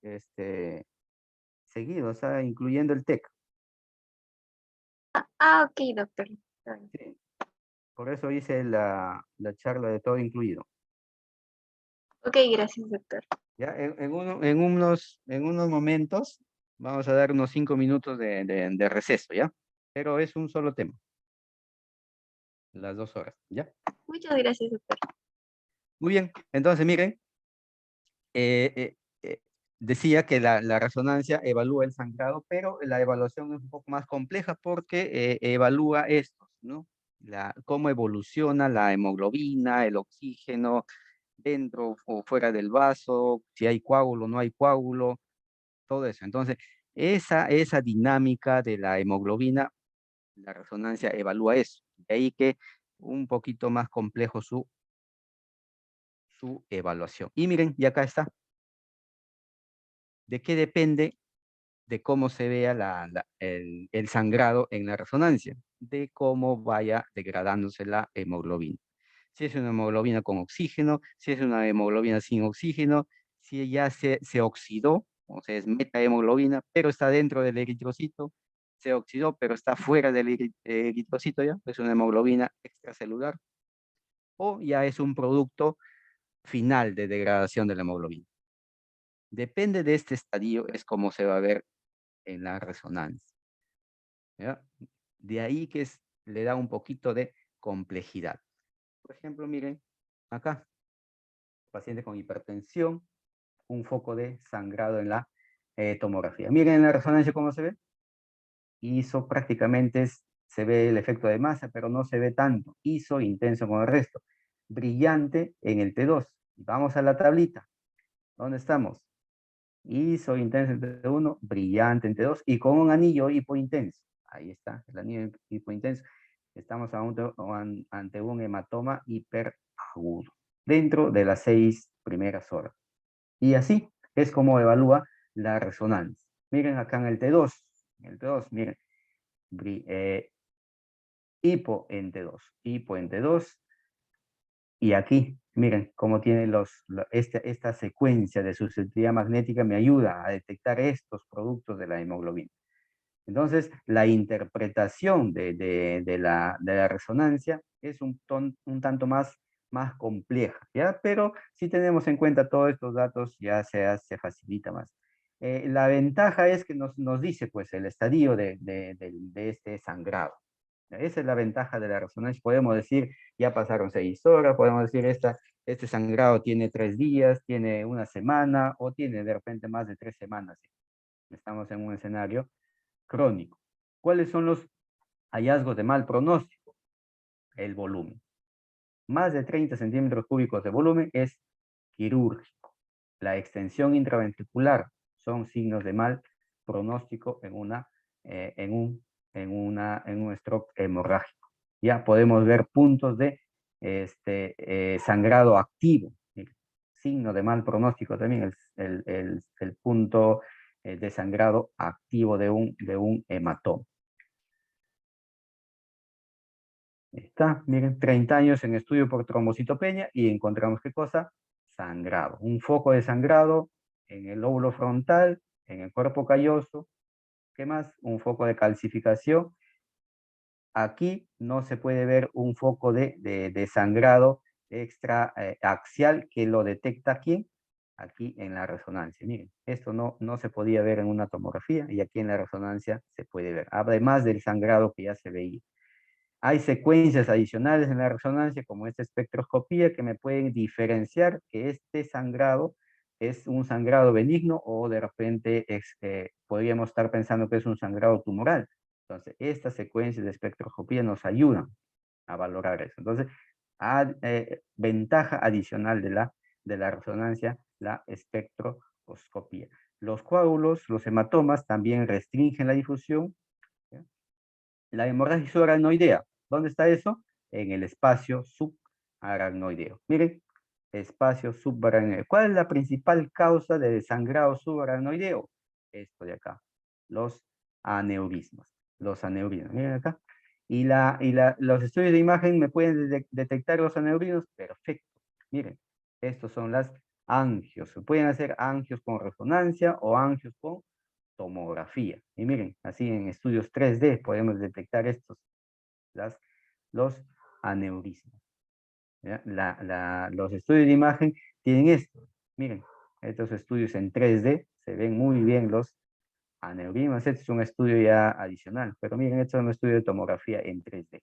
seguidos, incluyendo el TEC. Ok, doctor. Está bien. Sí, por eso hice la charla de todo incluido. Ok, gracias, doctor. Ya, en unos momentos vamos a dar unos 5 minutos de receso, ¿ya? Pero es un solo tema, las 2 horas, ¿ya? Muchas gracias, doctor. Muy bien, entonces miren, eh, eh, eh, decía que la resonancia evalúa el sangrado, pero la evaluación es un poco más compleja porque evalúa estos, ¿no? Cómo evoluciona la hemoglobina, el oxígeno dentro o fuera del vaso, si hay coágulo o no hay coágulo, todo eso. Entonces, esa dinámica de la hemoglobina, la resonancia evalúa eso. De ahí que un poquito más complejo su evaluación. Y miren, y acá está. ¿De qué depende de cómo se vea el sangrado en la resonancia? De cómo vaya degradándose la hemoglobina. Si es una hemoglobina con oxígeno, si es una hemoglobina sin oxígeno, si ya se oxidó, o sea, es metahemoglobina, pero está dentro del eritrocito, se oxidó, pero está fuera del eritrocito ya, es una hemoglobina extracelular, o ya es un producto final de degradación de la hemoglobina. Depende de este estadio, es como se va a ver en la resonancia. ¿Ya? De ahí que le da un poquito de complejidad. Por ejemplo, miren, acá, paciente con hipertensión, un foco de sangrado en la tomografía. Miren en la resonancia cómo se ve. ISO prácticamente se ve el efecto de masa, pero no se ve tanto. ISO intenso con el resto. Brillante en el T2. Vamos a la tablita. ¿Dónde estamos? ISO intenso en T1, brillante en T2 y con un anillo hipointenso. Ahí está, el anillo hipointenso. Estamos ante un hematoma hiperagudo dentro de las 6 primeras horas. Y así es como evalúa la resonancia. Miren acá en el T2. En el T2, miren. Hipo en T2. Hipo en T2. Y aquí, miren cómo tiene esta secuencia de susceptibilidad magnética me ayuda a detectar estos productos de la hemoglobina. Entonces, la interpretación de la resonancia es un tanto más compleja, ¿ya? Pero si tenemos en cuenta todos estos datos, ya se facilita más. La ventaja es que nos dice, pues, el estadio de este sangrado. Esa es la ventaja de la resonancia. Podemos decir, ya pasaron 6 horas, podemos decir, este sangrado tiene 3 días, tiene una semana, o tiene de repente más de 3 semanas. Estamos en un escenario crónico. ¿Cuáles son los hallazgos de mal pronóstico? El volumen. Más de 30 centímetros cúbicos de volumen es quirúrgico. La extensión intraventricular son signos de mal pronóstico en un stroke hemorrágico. Ya podemos ver puntos de sangrado activo. Signo de mal pronóstico también el punto de sangrado activo de un hematoma. Está, miren, 30 años en estudio por trombocitopenia y encontramos ¿qué cosa? Sangrado. Un foco de sangrado en el lóbulo frontal, en el cuerpo calloso. ¿Qué más? Un foco de calcificación. Aquí no se puede ver un foco de sangrado extraaxial que lo detecta ¿quién? Aquí en la resonancia. Miren, esto no se podía ver en una tomografía y aquí en la resonancia se puede ver. Además del sangrado que ya se veía. Hay secuencias adicionales en la resonancia, como esta espectroscopía, que me pueden diferenciar que este sangrado es un sangrado benigno o de repente podríamos estar pensando que es un sangrado tumoral. Entonces, estas secuencias de espectroscopía nos ayudan a valorar eso. Entonces, ventaja adicional de la resonancia, la espectroscopía. Los coágulos, los hematomas, también restringen la difusión. ¿Ya? La hemorragia subaracnoidea, ¿dónde está eso? En el espacio subaracnoideo. Miren, espacio subaracnoideo. ¿Cuál es la principal causa de sangrado subaracnoideo? Esto de acá, los aneurismas. Los aneurismas, miren acá. Los estudios de imagen me pueden detectar los aneurismas. Perfecto. Miren, estos son las angios. Se pueden hacer angios con resonancia o angios con tomografía. Y miren, así en estudios 3D podemos detectar los aneurismas. Los estudios de imagen tienen esto. Miren, estos estudios en 3D se ven muy bien los aneurismas. Este es un estudio ya adicional, pero miren, este es un estudio de tomografía en 3D.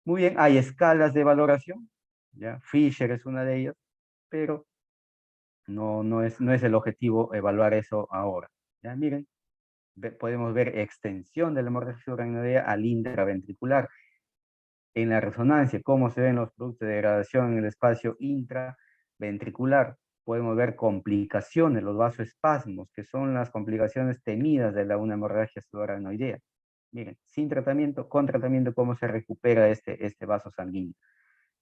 Muy bien, hay escalas de valoración. ¿Ya? Fisher es una de ellas, pero no es el objetivo evaluar eso ahora. ¿Ya? Miren, podemos ver extensión de la hemorragia subaracnoidea al intraventricular. En la resonancia, cómo se ven los productos de degradación en el espacio intraventricular. Podemos ver complicaciones, los vasoespasmos, que son las complicaciones temidas de una hemorragia subaracnoidea. Miren, sin tratamiento, con tratamiento, cómo se recupera este vaso sanguíneo.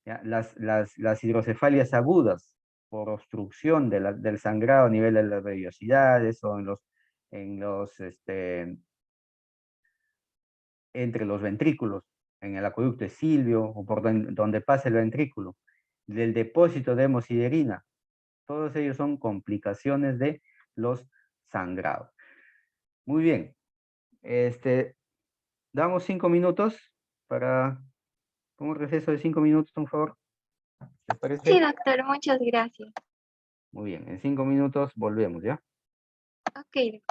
¿Ya? Las hidrocefalias agudas por obstrucción del sangrado a nivel de las vellosidades o entre los ventrículos, en el acueducto de Silvio o por donde pasa el ventrículo, del depósito de hemosiderina. Todos ellos son complicaciones de los sangrados. Muy bien. Damos 5 minutos para un receso de 5 minutos, por favor. ¿Les parece? Sí, doctor, muchas gracias. Muy bien, en 5 minutos volvemos, ¿ya? Ok,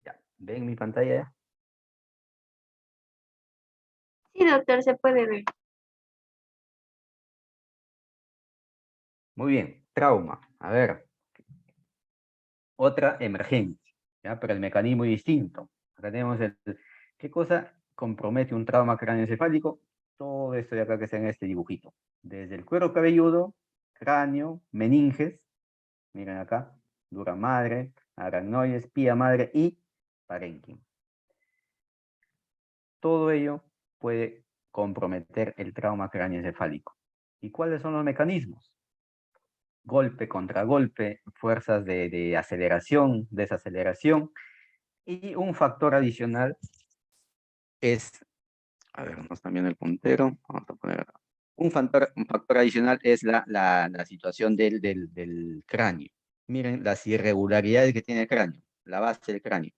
Ya. ¿Ven mi pantalla ya? sí, doctor, se puede ver. Muy bien, trauma. A ver. Otra emergencia, ¿ya? Pero el mecanismo es distinto. Acá tenemos ¿qué cosa compromete un trauma cráneoencefálico? Todo esto de acá que está en este dibujito. Desde el cuero cabelludo, cráneo, meninges, miren acá, dura madre, aracnoides, pía madre y parénquima. Todo ello puede comprometer el trauma cráneoencefálico. ¿Y cuáles son los mecanismos? Golpe contra golpe, fuerzas de aceleración, desaceleración, y un factor adicional es, a ver, nos también el puntero, vamos a poner acá. Un factor adicional es la situación del cráneo. Miren las irregularidades que tiene el cráneo, la base del cráneo.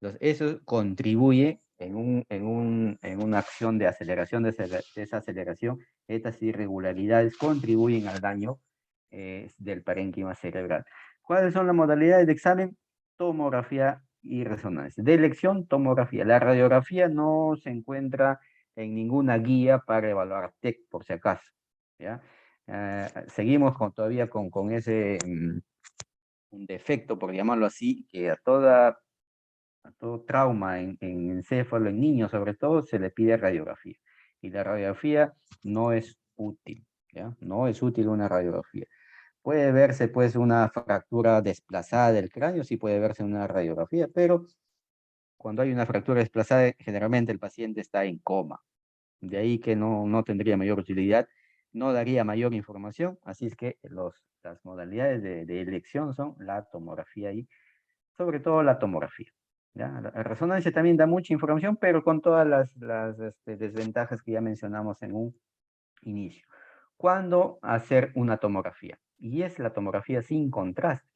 Entonces, eso contribuye en una acción de aceleración, desaceleración. Estas irregularidades contribuyen al daño del parénquima cerebral. ¿Cuáles son las modalidades de examen? Tomografía y resonancia. De elección, tomografía. La radiografía no se encuentra en ninguna guía para evaluar TEC, por si acaso. ¿Ya? Seguimos todavía con ese un defecto, por llamarlo así, que a todo trauma en encéfalo, en niños sobre todo, se le pide radiografía. Y la radiografía no es útil, ¿ya? No es útil una radiografía. Puede verse pues una fractura desplazada del cráneo, sí puede verse una radiografía, pero cuando hay una fractura desplazada, generalmente el paciente está en coma. De ahí que no tendría mayor utilidad, no daría mayor información, así es que las modalidades de elección son la tomografía y sobre todo la tomografía. ¿Ya? La resonancia también da mucha información, pero con todas las desventajas que ya mencionamos en un inicio. ¿Cuándo hacer una tomografía? Y es la tomografía sin contraste.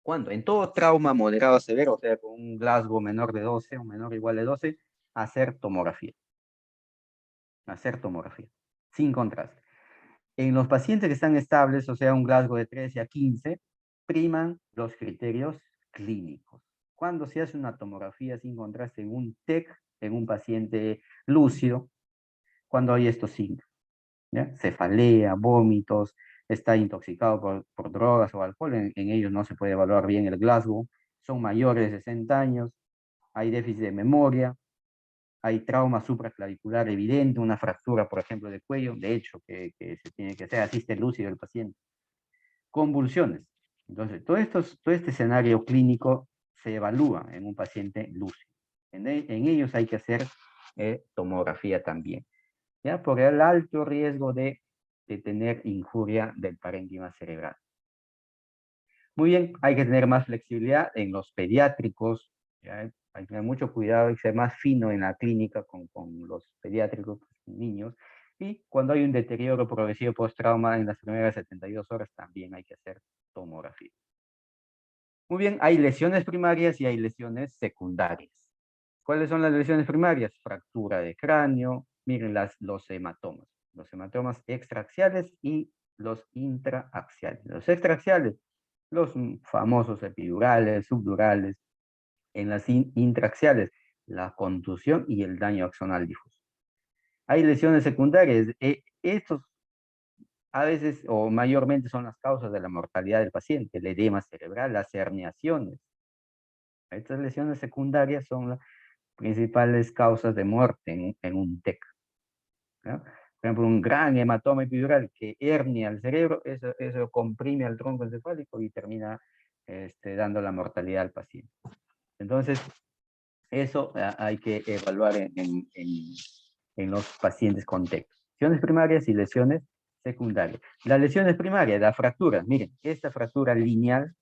¿Cuándo? En todo trauma moderado a severo, o sea, con un Glasgow menor de 12 o menor o igual de 12, hacer tomografía. Hacer tomografía, sin contraste. En los pacientes que están estables, o sea, un Glasgow de 13 a 15, priman los criterios clínicos. Cuando se hace una tomografía sin contraste en un TEC, en un paciente lúcido, cuando hay estos signos, ¿ya? Cefalea, vómitos, está intoxicado por drogas o alcohol, en ellos no se puede evaluar bien el Glasgow, son mayores de 60 años, hay déficit de memoria, hay trauma supraclavicular evidente, una fractura, por ejemplo, de cuello, de hecho, que se tiene que hacer, asiste lúcido el paciente. Convulsiones. Entonces, todo este escenario clínico se evalúa en un paciente lúcido. En ellos hay que hacer tomografía también, ¿ya? Por el alto riesgo de tener injuria del parénquima cerebral. Muy bien, hay que tener más flexibilidad en los pediátricos, ¿ya? Hay que tener mucho cuidado y ser más fino en la clínica con los pediátricos, niños. Y cuando hay un deterioro progresivo post-trauma en las primeras 72 horas, también hay que hacer tomografía. Muy bien, hay lesiones primarias y hay lesiones secundarias. ¿Cuáles son las lesiones primarias? Fractura de cráneo, miren los hematomas. Los hematomas extraaxiales y los intraaxiales. Los extraaxiales, los famosos epidurales, subdurales. En las intraaxiales, la contusión y el daño axonal difuso. Hay lesiones secundarias. Estos a veces o mayormente son las causas de la mortalidad del paciente, el edema cerebral, las herniaciones. Estas lesiones secundarias son las principales causas de muerte en un TEC, ¿no? Por ejemplo, un gran hematoma epidural que hernia el cerebro, eso comprime al tronco encefálico y termina dando la mortalidad al paciente. Entonces, eso hay que evaluar en los pacientes con TEC. Lesiones primarias y lesiones secundarias. Las lesiones primarias, la fractura, miren, esta fractura lineal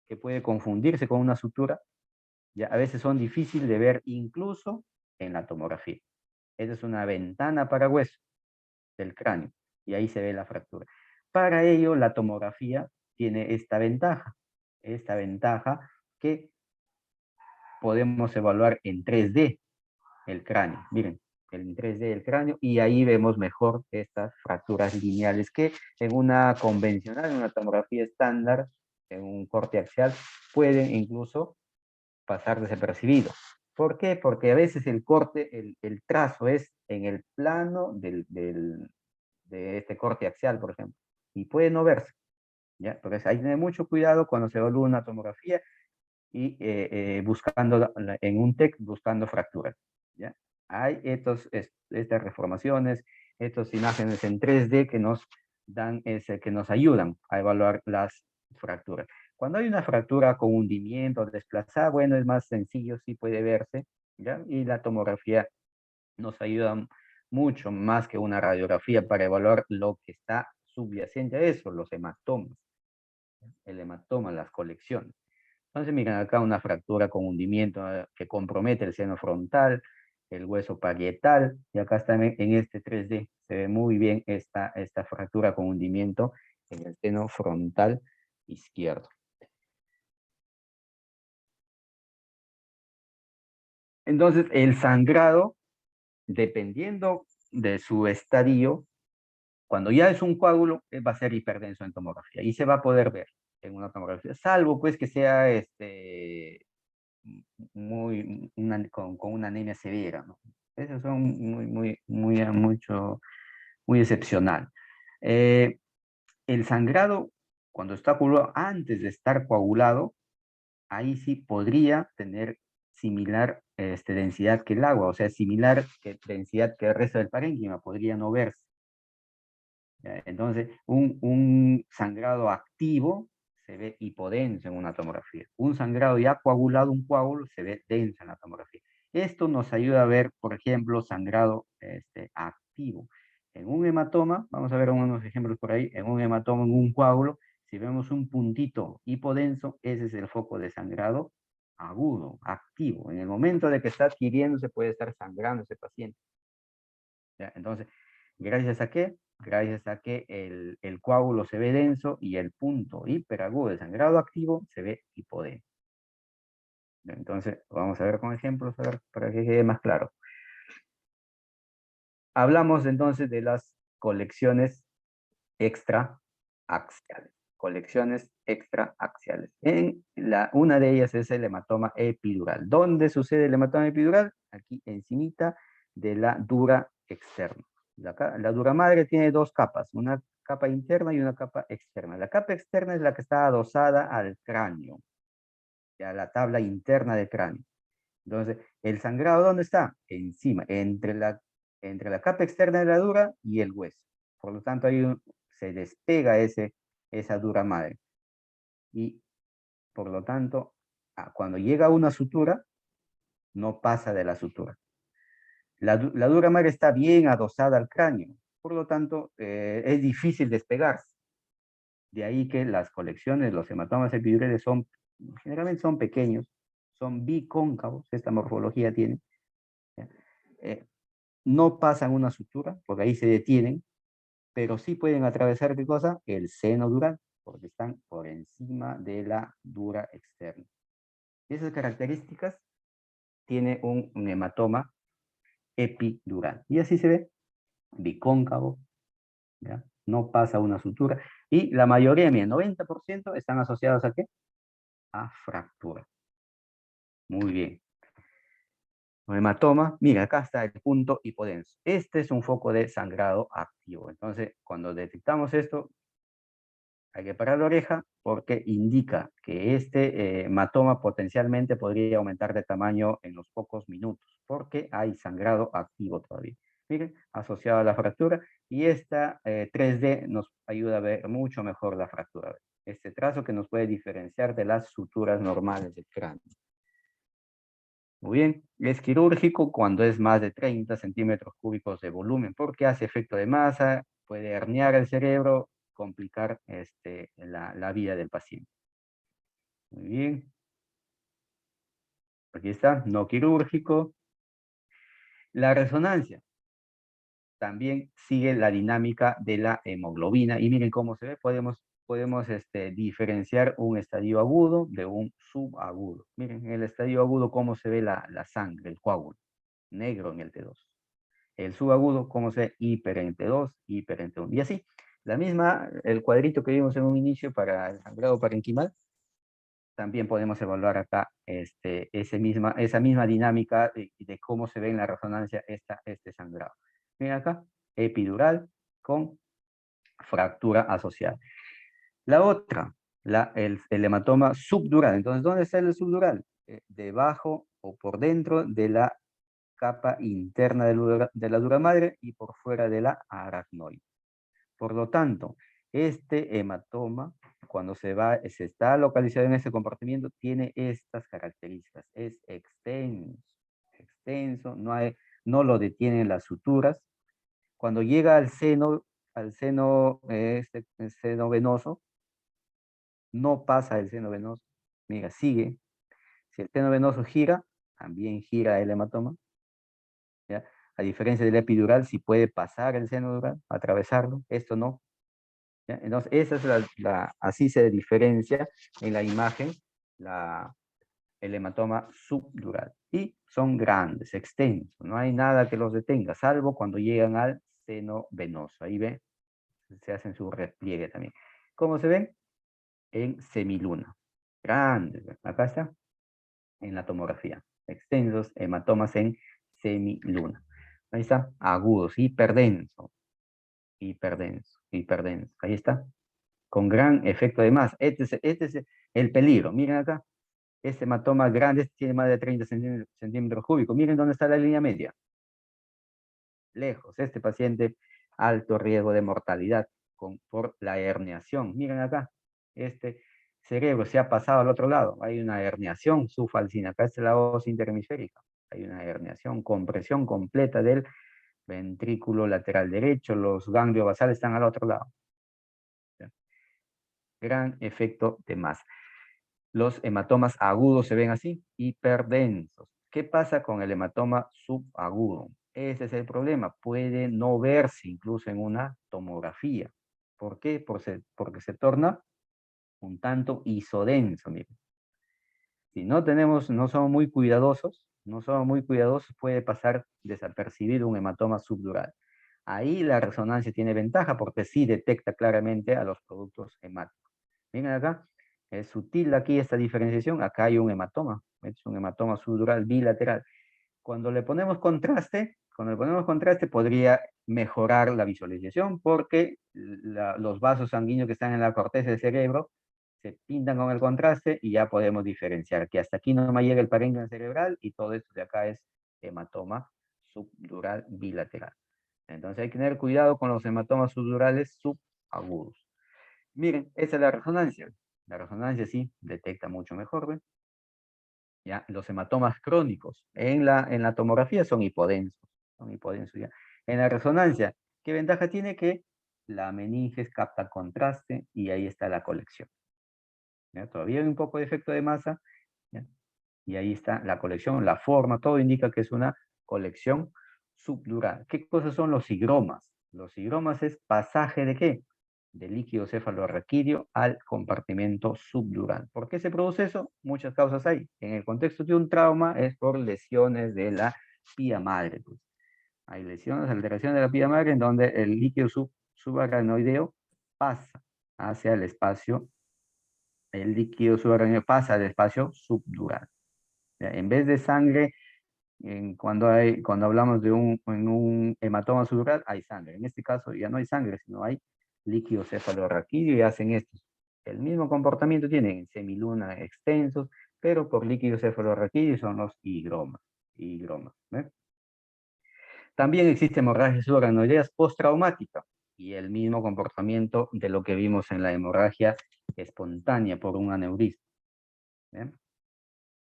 que puede confundirse con una sutura, ya a veces son difíciles de ver incluso en la tomografía. Esa es una ventana para hueso del cráneo y ahí se ve la fractura. Para ello, la tomografía tiene esta ventaja que podemos evaluar en 3D el cráneo. Miren, en 3D el cráneo y ahí vemos mejor estas fracturas lineales que en una convencional, en una tomografía estándar, en un corte axial, pueden incluso pasar desapercibido. ¿Por qué? Porque a veces el corte, el trazo es en el plano de este corte axial, por ejemplo, y puede no verse. ¿ya? Entonces hay que tener mucho cuidado cuando se evalúa una tomografía y buscando en un TEC, buscando fracturas, ¿ya? Hay estas reformaciones, estas imágenes en 3D que nos dan, que nos ayudan a evaluar las fracturas. Cuando hay una fractura con hundimiento, desplazada, bueno, es más sencillo, sí puede verse, ¿ya? Y la tomografía nos ayuda mucho más que una radiografía para evaluar lo que está subyacente a eso, los hematomas, el hematoma, las colecciones. Entonces, miren acá una fractura con hundimiento que compromete el seno frontal, el hueso parietal, y acá está en este 3D, se ve muy bien esta fractura con hundimiento en el seno frontal izquierdo. Entonces, el sangrado, dependiendo de su estadio, cuando ya es un coágulo, va a ser hiperdenso en tomografía y se va a poder ver en una tomografía, salvo pues que sea con una anemia severa, ¿no? Esos son muy excepcional. El sangrado, cuando está coagulado, antes de estar coagulado, ahí sí podría tener similar densidad que el agua, o sea, similar densidad que el resto del parénquima, podría no verse. Entonces, un sangrado activo se ve hipodenso en una tomografía. Un sangrado ya coagulado, un coágulo, se ve denso en la tomografía. Esto nos ayuda a ver, por ejemplo, sangrado activo. En un hematoma, vamos a ver unos ejemplos por ahí, en un hematoma, en un coágulo, si vemos un puntito hipodenso, ese es el foco de sangrado agudo, activo. En el momento de que está adquiriendo, se puede estar sangrando ese paciente. ¿Ya? Entonces, ¿gracias a qué? Gracias a que el coágulo se ve denso y el punto hiperagudo de sangrado activo se ve hipodenso. Entonces, vamos a ver con ejemplos, a ver, para que quede más claro. Hablamos entonces de las colecciones extraaxiales. Colecciones extraaxiales. Una de ellas es el hematoma epidural. ¿Dónde sucede el hematoma epidural? Aquí encimita de la dura externa. La dura madre tiene dos capas, una capa interna y una capa externa. La capa externa es la que está adosada al cráneo, a la tabla interna del cráneo. Entonces, ¿el sangrado dónde está? Encima, entre la capa externa de la dura y el hueso. Por lo tanto, se despega esa dura madre. Y, por lo tanto, cuando llega a una sutura, no pasa de la sutura. La dura madre está bien adosada al cráneo. Por lo tanto, es difícil despegarse. De ahí que las colecciones, los hematomas epidurales generalmente son pequeños, son bicóncavos, esta morfología tiene. No pasan una sutura, porque ahí se detienen, pero sí pueden atravesar, ¿qué cosa? El seno dural, porque están por encima de la dura externa. Esas características tiene un hematoma epidural. Y así se ve, bicóncavo, ¿ya? No pasa una sutura. Y la mayoría, el 90%, están asociados ¿a qué? A fractura. Muy bien. El hematoma, mira, acá está el punto hipodenso. Este es un foco de sangrado activo. Entonces, cuando detectamos esto, hay que parar la oreja porque indica que este hematoma potencialmente podría aumentar de tamaño en los pocos minutos, porque hay sangrado activo todavía. Miren, asociado a la fractura, y esta 3D nos ayuda a ver mucho mejor la fractura. Este trazo que nos puede diferenciar de las suturas normales del cráneo. Muy bien, es quirúrgico cuando es más de 30 centímetros cúbicos de volumen, porque hace efecto de masa, puede herniar el cerebro, complicar la vida del paciente. Muy bien. Aquí está, no quirúrgico. La resonancia también sigue la dinámica de la hemoglobina. Y miren cómo se ve, podemos diferenciar un estadio agudo de un subagudo. Miren, en el estadio agudo cómo se ve la sangre, el coágulo, negro en el T2. El subagudo, cómo se ve hiper en T2, hiper en T1. Y así, el cuadrito que vimos en un inicio para el sangrado parenquimal, también podemos evaluar acá esa misma dinámica de cómo se ve en la resonancia este sangrado. Miren acá, epidural con fractura asociada. La otra, el hematoma subdural. Entonces, ¿dónde está el subdural? Debajo o por dentro de la capa interna de la dura madre y por fuera de la aracnoide. Por lo tanto, este hematoma, cuando se está localizado en este compartimiento, tiene estas características. Es extenso, extenso, no lo detienen las suturas. Cuando llega al seno, el seno venoso, no pasa el seno venoso. Mira, sigue. Si el seno venoso gira, también gira el hematoma. ¿Ya? A diferencia del epidural, si puede pasar el seno dural, atravesarlo, esto no. ¿Ya? Entonces, esa es así se diferencia en la imagen el hematoma subdural. Y son grandes, extensos, no hay nada que los detenga, salvo cuando llegan al seno venoso. Ahí ven, se hacen su repliegue también. ¿Cómo se ven? En semiluna. Grandes, acá está, en la tomografía. Extensos hematomas en semiluna. Ahí está, agudos, hiperdenso, hiperdenso, hiperdenso. Ahí está, con gran efecto de masa. Este es el peligro. Miren acá, este hematoma grande este tiene más de 30 centímetros cúbicos. Miren dónde está la línea media. Lejos, este paciente, alto riesgo de mortalidad por la herniación. Miren acá, este cerebro se ha pasado al otro lado. Hay una herniación subfalcina. Acá está la voz interhemisférica. Hay una herniación, compresión completa del ventrículo lateral derecho. Los ganglios basales están al otro lado. ¿Ya? Gran efecto de masa. Los hematomas agudos se ven así, hiperdensos. ¿Qué pasa con el hematoma subagudo? Ese es el problema. Puede no verse incluso en una tomografía. ¿Por qué? Porque se torna un tanto isodenso. Miren. Si no somos muy cuidadosos, puede pasar desapercibido un hematoma subdural. Ahí la resonancia tiene ventaja porque sí detecta claramente a los productos hemáticos. Miren acá, es sutil aquí esta diferenciación. Acá hay un hematoma, es un hematoma subdural bilateral. Cuando le ponemos contraste podría mejorar la visualización porque los vasos sanguíneos que están en la corteza del cerebro se pintan con el contraste y ya podemos diferenciar que hasta aquí no me llega el parénquima cerebral y todo esto de acá es hematoma subdural bilateral. Entonces hay que tener cuidado con los hematomas subdurales subagudos. Miren, esa es la resonancia. La resonancia sí detecta mucho mejor, ¿ven? ¿Ya? Los hematomas crónicos en la tomografía son hipodensos. Son hipodensos ya. En la resonancia, ¿qué ventaja tiene? Que la meninges capta contraste y ahí está la colección. ¿Ya? Todavía hay un poco de efecto de masa, ¿ya? Y ahí está la colección, la forma, todo indica que es una colección subdural. ¿Qué cosas son los higromas? Los higromas es pasaje de qué? Del líquido cefalorraquídeo al compartimento subdural. ¿Por qué se produce eso? Muchas causas hay. En el contexto de un trauma es por lesiones de la pía madre. Pues. Hay lesiones, alteraciones de la pía madre en donde el líquido subaracnoideo pasa hacia el espacio, el líquido subaracnoideo pasa al espacio subdural. ¿Ya? En vez de sangre, cuando hablamos de un hematoma subdural, hay sangre. En este caso ya no hay sangre, sino hay líquido cefalorraquídeo y hacen esto. El mismo comportamiento tienen en semiluna extensos, pero por líquido cefalorraquídeo son los higromas. ¿Ve? También existe hemorragia subaracnoideas postraumática y el mismo comportamiento de lo que vimos en la hemorragia espontánea por un aneurisma. ¿Ve?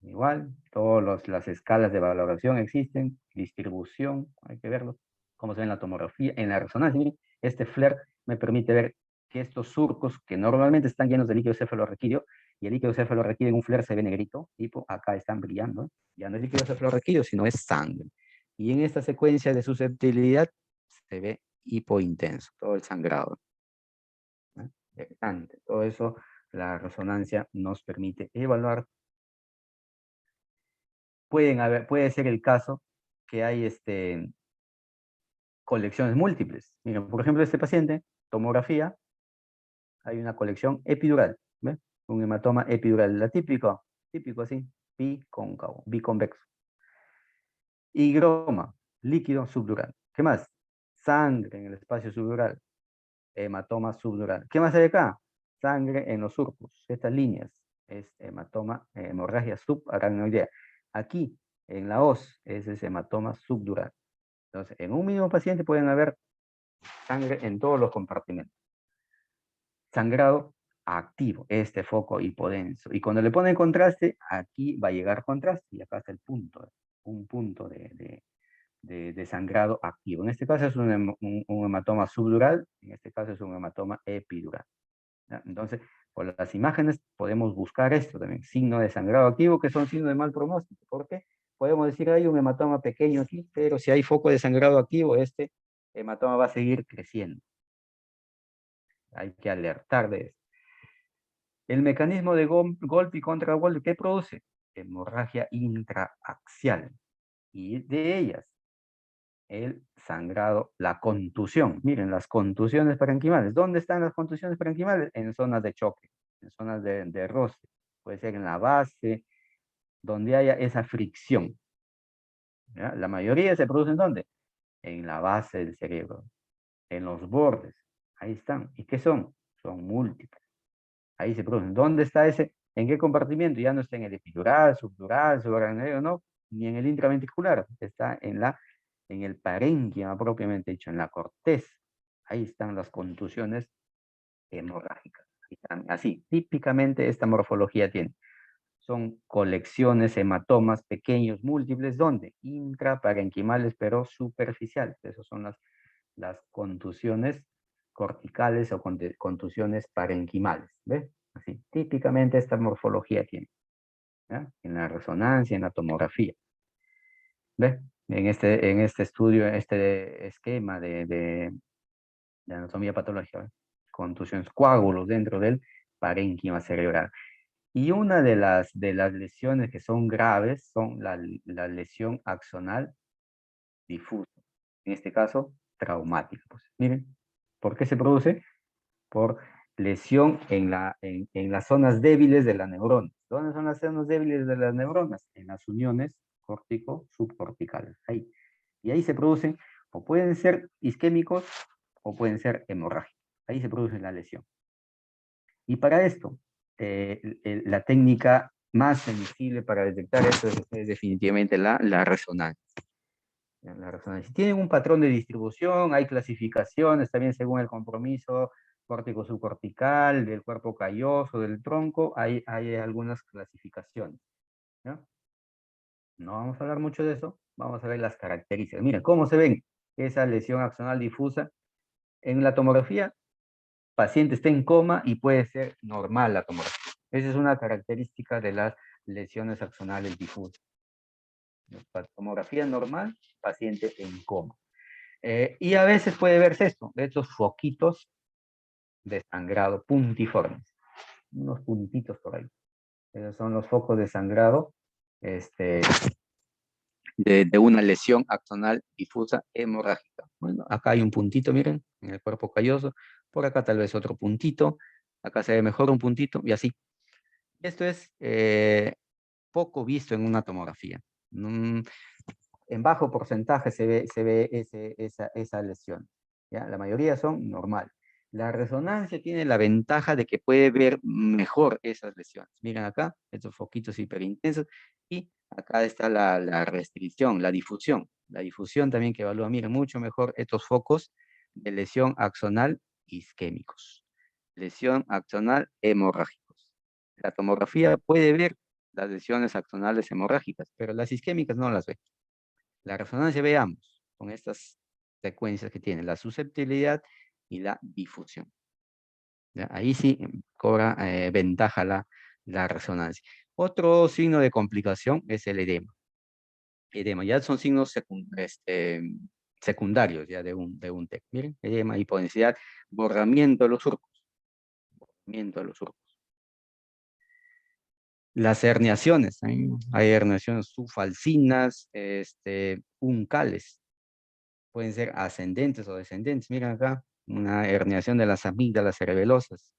Igual, todas las escalas de valoración existen, distribución, hay que verlo, cómo se ve en la tomografía, en la resonancia. Miren, este FLAIR me permite ver que estos surcos, que normalmente están llenos de líquido cefalorraquídeo, y el líquido cefalorraquídeo en un FLAIR se ve negrito, tipo, acá están brillando, ya no es líquido cefalorraquídeo, sino es sangre. Y en esta secuencia de susceptibilidad se ve hipointenso, todo el sangrado. ¿No? Todo eso la resonancia nos permite evaluar. Puede ser el caso que hay colecciones múltiples. Miren, por ejemplo, este paciente, tomografía, hay una colección epidural, ¿ve? Un hematoma epidural, típico así, bicóncavo, biconvexo. Higroma, líquido subdural. ¿Qué más? Sangre en el espacio subdural, hematoma subdural. ¿Qué más hay acá? sangre en los surcos. Estas líneas es hematoma, hemorragia subaracnoidea. Aquí, en la hoz, ese es hematoma subdural. Entonces, en un mismo paciente pueden haber sangre en todos los compartimentos. Sangrado activo, este foco hipodenso. Y cuando le ponen contraste, aquí va a llegar contraste y acá está el punto, un punto de sangrado activo. En este caso es un hematoma subdural, en este caso es un hematoma epidural. ¿Ya? Entonces, por las imágenes podemos buscar esto también, signo de sangrado activo, que son signos de mal pronóstico. ¿Por qué? Podemos decir, hay un hematoma pequeño aquí, pero si hay foco de sangrado activo, este hematoma va a seguir creciendo. Hay que alertar de esto. El mecanismo de golpe y contragolpe, ¿qué produce? Hemorragia intraaxial. Y de ellas, el sangrado, la contusión. Miren, las contusiones parenquimales. ¿Dónde están las contusiones parenquimales? En zonas de choque, en zonas de roce. Puede ser en la base, donde haya esa fricción. ¿Ya? La mayoría se producen ¿dónde? En la base del cerebro, en los bordes. Ahí están. ¿Y qué son? Son múltiples. Ahí se producen. ¿Dónde está ese? ¿En qué compartimiento? Ya no está en el epidural, subaracnoideo, no, ni en el intraventricular. Está en el parénquima propiamente dicho, en la corteza. Ahí están las contusiones hemorrágicas. Ahí están. Así, típicamente esta morfología tiene. Son colecciones, hematomas pequeños, múltiples, ¿dónde? Intraparenquimales, pero superficiales. Esas son las contusiones corticales o contusiones parenquimales. ¿Ves? Así, típicamente esta morfología tiene. ¿Ya? En la resonancia, en la tomografía. ¿Ves? En este estudio, este esquema de anatomía patológica, ¿ves? Contusiones, coágulos dentro del parénquima cerebral. Y una de las lesiones que son graves son la lesión axonal difusa. En este caso, traumática. Pues, miren, ¿por qué se produce? Por lesión en las zonas débiles de la neurona. ¿Dónde son las zonas débiles de las neuronas? En las uniones córtico-subcorticales. Ahí. Y ahí se producen, o pueden ser isquémicos, o pueden ser hemorrágicos. Ahí se produce la lesión. Y para esto, la técnica más sensible para detectar esto es definitivamente la resonancia. La resonancia. Tienen un patrón de distribución, hay clasificaciones también según el compromiso córtico subcortical, del cuerpo calloso, del tronco, hay algunas clasificaciones. ¿Ya? No vamos a hablar mucho de eso, vamos a ver las características. Miren, ¿cómo se ven esa lesión axonal difusa? En la tomografía, paciente está en coma y puede ser normal la tomografía. Esa es una característica de las lesiones axonales difusas. La tomografía normal, paciente en coma. Y a veces puede verse esto, estos foquitos de sangrado puntiformes. Unos puntitos por ahí. Esos son los focos de sangrado de una lesión axonal difusa hemorrágica. Bueno, acá hay un puntito, miren, en el cuerpo calloso. Por acá tal vez otro puntito. Acá se ve mejor un puntito y así. Esto es poco visto en una tomografía. En bajo porcentaje se ve esa lesión. ¿Ya? La mayoría son normal. La resonancia tiene la ventaja de que puede ver mejor esas lesiones. Miren acá, estos foquitos hiperintensos. Y acá está la restricción, la difusión. La difusión también que evalúa, miren, mucho mejor estos focos de lesión axonal isquémicos. Lesión axonal hemorrágicos. La tomografía puede ver las lesiones axonales hemorrágicas, pero las isquémicas no las ve. La resonancia, veamos, con estas secuencias que tiene, la susceptibilidad y la difusión. ¿Ya? Ahí sí cobra ventaja la resonancia. Otro signo de complicación es el edema. Edema, ya son signos secundarios ya de un TEC. Miren, edema, hipodensidad, borramiento de los surcos. Borramiento de los surcos. Las herniaciones, hay herniaciones subfalcinas, uncales, pueden ser ascendentes o descendentes. Miren acá, una herniación de las amígdalas cerebelosas.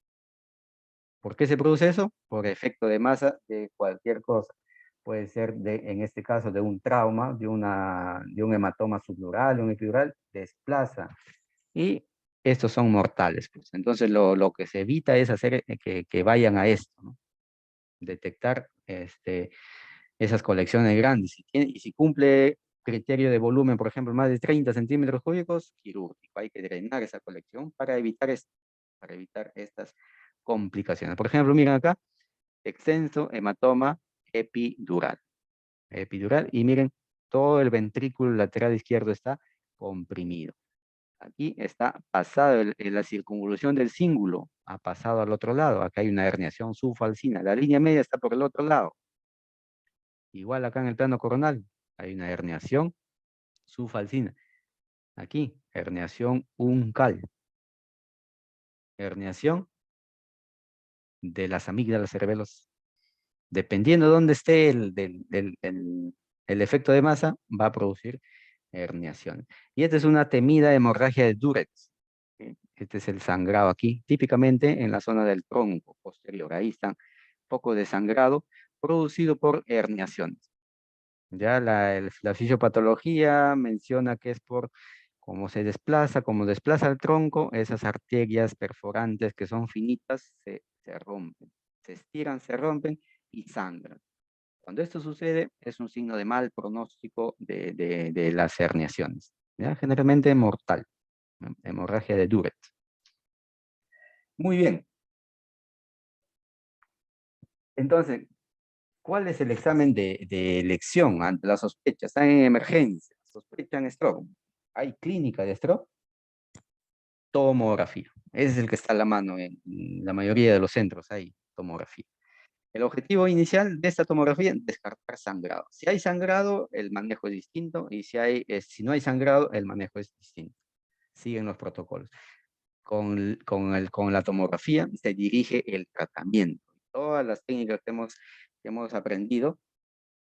¿Por qué se produce eso? Por efecto de masa de cualquier cosa. Puede ser, en este caso, de un trauma, de un hematoma subdural, de un epidural, desplaza. Y estos son mortales, pues. Entonces, lo que se evita es hacer que vayan a esto, ¿no? Detectar esas colecciones grandes. Y si cumple criterio de volumen, por ejemplo, más de 30 centímetros cúbicos, quirúrgico. Hay que drenar esa colección para evitar estas complicaciones. Por ejemplo, miren acá, extenso hematoma epidural. Epidural, y miren, todo el ventrículo lateral izquierdo está comprimido. Aquí está pasado la circunvolución del cíngulo, ha pasado al otro lado. Acá hay una herniación subfalcina. La línea media está por el otro lado. Igual acá en el plano coronal hay una herniación subfalcina. Aquí, herniación uncal. Herniación de las amígdalas cerebelos. Dependiendo de dónde esté el efecto de masa, va a producir herniación. Y esta es una temida hemorragia de Durex. ¿Sí? Este es el sangrado aquí, típicamente en la zona del tronco posterior. Ahí está un poco de sangrado producido por herniaciones. Ya la fisiopatología menciona que es por cómo como desplaza el tronco, esas arterias perforantes que son finitas se rompen, se estiran, se rompen y sangran. Cuando esto sucede, es un signo de mal pronóstico de las herniaciones. ¿Ya? Generalmente mortal, hemorragia de Duret. Muy bien. Entonces, ¿cuál es el examen de elección ante la sospecha? Están en emergencia, sospechan stroke. ¿Hay clínica de stroke? Tomografía. Ese es el que está a la mano en la mayoría de los centros, hay tomografía. El objetivo inicial de esta tomografía es descartar sangrado. Si hay sangrado, el manejo es distinto, y si no hay sangrado, el manejo es distinto. Siguen los protocolos. Con la tomografía se dirige el tratamiento. Todas las técnicas que hemos aprendido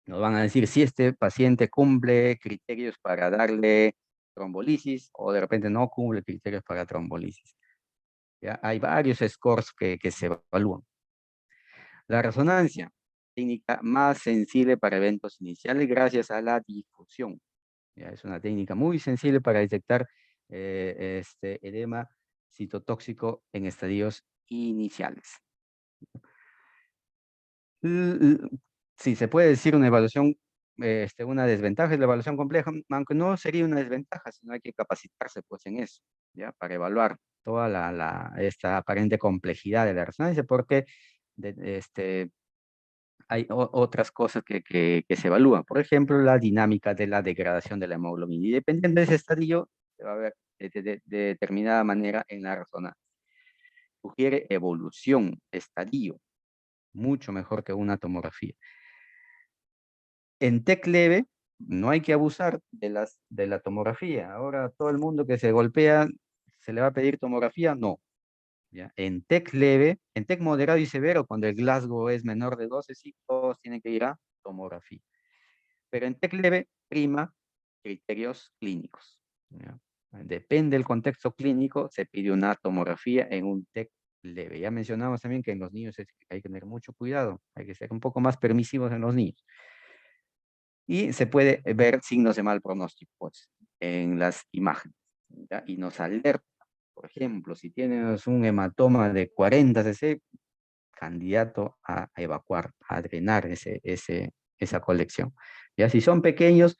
nos van a decir si este paciente cumple criterios para darle trombolisis o de repente no cumple criterios para trombolisis. ¿Ya? Hay varios scores que se evalúan. La resonancia, técnica más sensible para eventos iniciales gracias a la difusión. ¿Ya? Es una técnica muy sensible para detectar edema citotóxico en estadios iniciales. Sí, se puede decir una evaluación, una desventaja es la evaluación compleja, aunque no sería una desventaja, sino hay que capacitarse pues en eso, ¿ya? Para evaluar toda esta aparente complejidad de la resonancia, porque hay otras cosas que se evalúan. Por ejemplo, la dinámica de la degradación de la hemoglobina. Y dependiendo de ese estadio, se va a ver de determinada manera en la resonancia. Sugiere evolución, estadio, mucho mejor que una tomografía. En TEC leve, no hay que abusar de la tomografía. Ahora todo el mundo que se golpea, ¿se le va a pedir tomografía? No. ¿Ya? En TEC leve, en TEC moderado y severo, cuando el Glasgow es menor de 12, sí, todos tienen que ir a tomografía. Pero en TEC leve, prima criterios clínicos. ¿Ya? Depende del contexto clínico, se pide una tomografía en un TEC leve. Ya mencionamos también que en los niños hay que tener mucho cuidado, hay que ser un poco más permisivos en los niños. Y se puede ver signos de mal pronóstico pues, en las imágenes. ¿Ya? Y nos alerta, por ejemplo, si tienes un hematoma de 40 cc, candidato a evacuar, a drenar esa colección. Ya si son pequeños,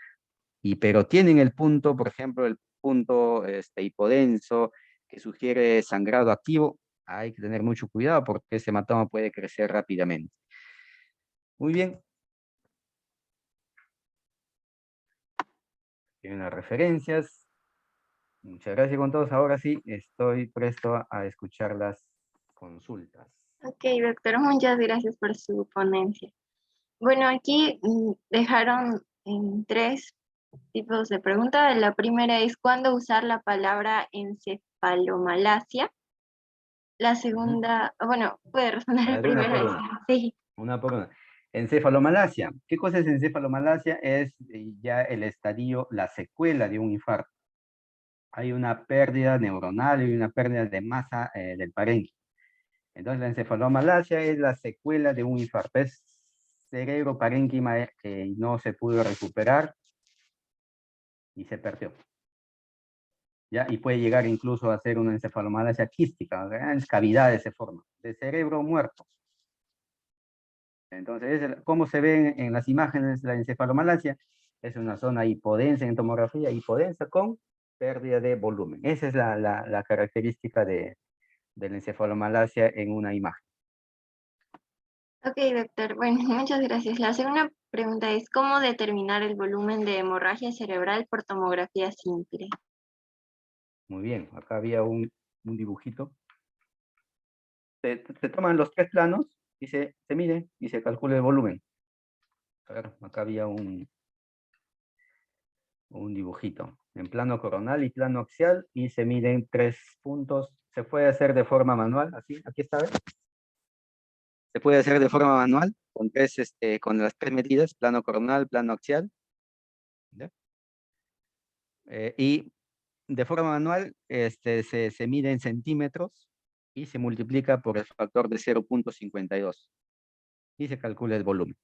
pero tienen el punto, por ejemplo, el punto hipodenso, que sugiere sangrado activo, hay que tener mucho cuidado porque ese hematoma puede crecer rápidamente. Muy bien. Tienen las referencias. Muchas gracias con todos. Ahora sí, estoy presto a escuchar las consultas. Ok, doctor, muchas gracias por su ponencia. Bueno, aquí dejaron en tres tipos de preguntas. La primera es ¿cuándo usar la palabra encefalomalacia? La segunda, bueno, puede responder A el ver, una por primero. una. Sí. Una por una. Encefalomalacia. ¿Qué cosa es encefalomalacia? Es ya el estadio, la secuela de un infarto. Hay una pérdida neuronal y una pérdida de masa del parénquima. Entonces, la encefalomalacia es la secuela de un infarto. Es cerebro parénquima que no se pudo recuperar y se perdió. ¿ya? Y puede llegar incluso a ser una encefalomalacia quística, grandes cavidades se forman, de cerebro muerto. Entonces, ¿cómo se ve en las imágenes la encefalomalacia? Es una zona hipodensa en tomografía, hipodensa con pérdida de volumen. Esa es la característica de la encefalomalacia en una imagen. Ok, doctor. Bueno, muchas gracias. La segunda pregunta es, ¿cómo determinar el volumen de hemorragia cerebral por tomografía simple? Muy bien, acá había un dibujito. Se toman los tres planos y se mide y se calcula el volumen. A ver, acá había un dibujito en plano coronal y plano axial y se miden 3 puntos. Se puede hacer de forma manual, así, aquí está, ¿ves? Se puede hacer de forma manual con las 3 medidas, plano coronal, plano axial. ¿Ya? Y de forma manual se mide en centímetros y se multiplica por el factor de 0,52 y se calcula el volumen.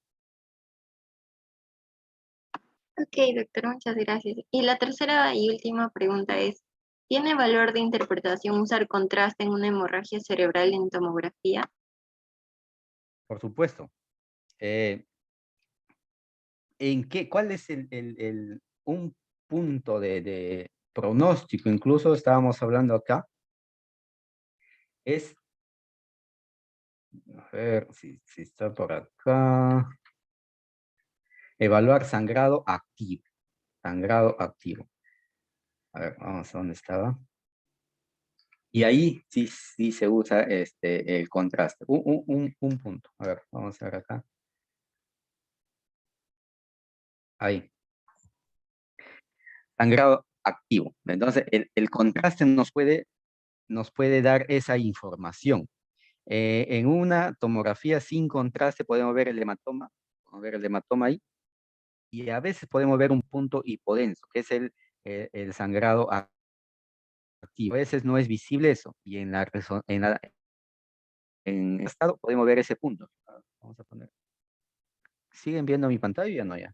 Ok, doctor, muchas gracias. Y la tercera y última pregunta es, ¿tiene valor de interpretación usar contraste en una hemorragia cerebral en tomografía? Por supuesto. ¿Cuál es un punto de pronóstico? Incluso estábamos hablando acá, es, a ver si está por acá, evaluar sangrado activo. Sangrado activo. A ver, vamos a dónde estaba. Y ahí sí se usa el contraste. Un punto. A ver, vamos a ver acá. Ahí. Sangrado activo. Entonces, el contraste nos puede dar esa información. En una tomografía sin contraste podemos ver el hematoma ahí, y a veces podemos ver un punto hipodenso, que es el sangrado activo. A veces no es visible eso, y en el estado podemos ver ese punto. Vamos a poner. ¿Siguen viendo mi pantalla? Ya no, ya.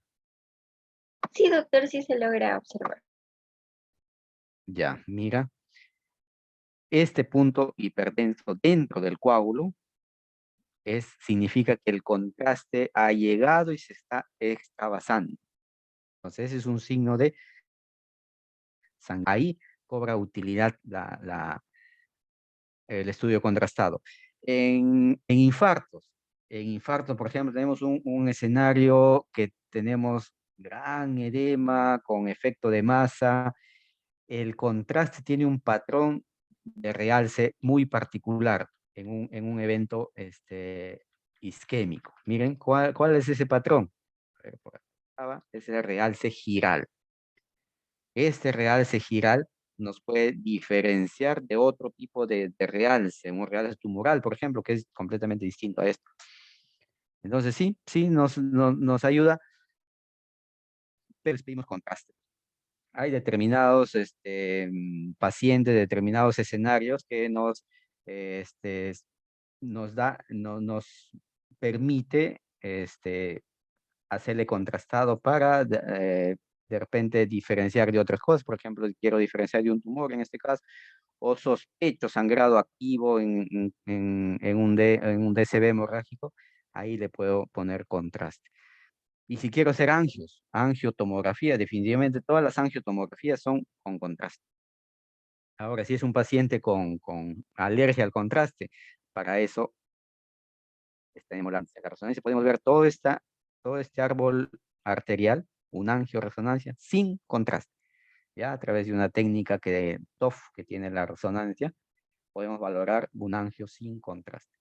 Sí, doctor, sí se logra observar. Ya, mira. Este punto hiperdenso dentro del coágulo significa que el contraste ha llegado y se está extravasando. Entonces, ese es un signo de sangre. Ahí cobra utilidad el estudio contrastado. En infartos, por ejemplo, tenemos un escenario que tenemos gran edema con efecto de masa. El contraste tiene un patrón de realce muy particular en un evento isquémico. Miren, ¿cuál es ese patrón? A ver, por acá estaba, es el realce giral. Este realce giral nos puede diferenciar de otro tipo de realce, un realce tumoral, por ejemplo, que es completamente distinto a esto. Entonces, sí, nos ayuda, pero les pedimos contraste. Hay determinados pacientes, determinados escenarios que nos permite hacerle contrastado para de repente diferenciar de otras cosas. Por ejemplo, si quiero diferenciar de un tumor en este caso, o sospecho sangrado activo en un DCB hemorrágico, ahí le puedo poner contraste. Y si quiero hacer angiotomografía, definitivamente todas las angiotomografías son con contraste. Ahora, si es un paciente con alergia al contraste, para eso tenemos la resonancia. Podemos ver todo este árbol arterial, una angioresonancia, sin contraste. ¿Ya? A través de una técnica TOF que tiene la resonancia, podemos valorar un angio sin contraste.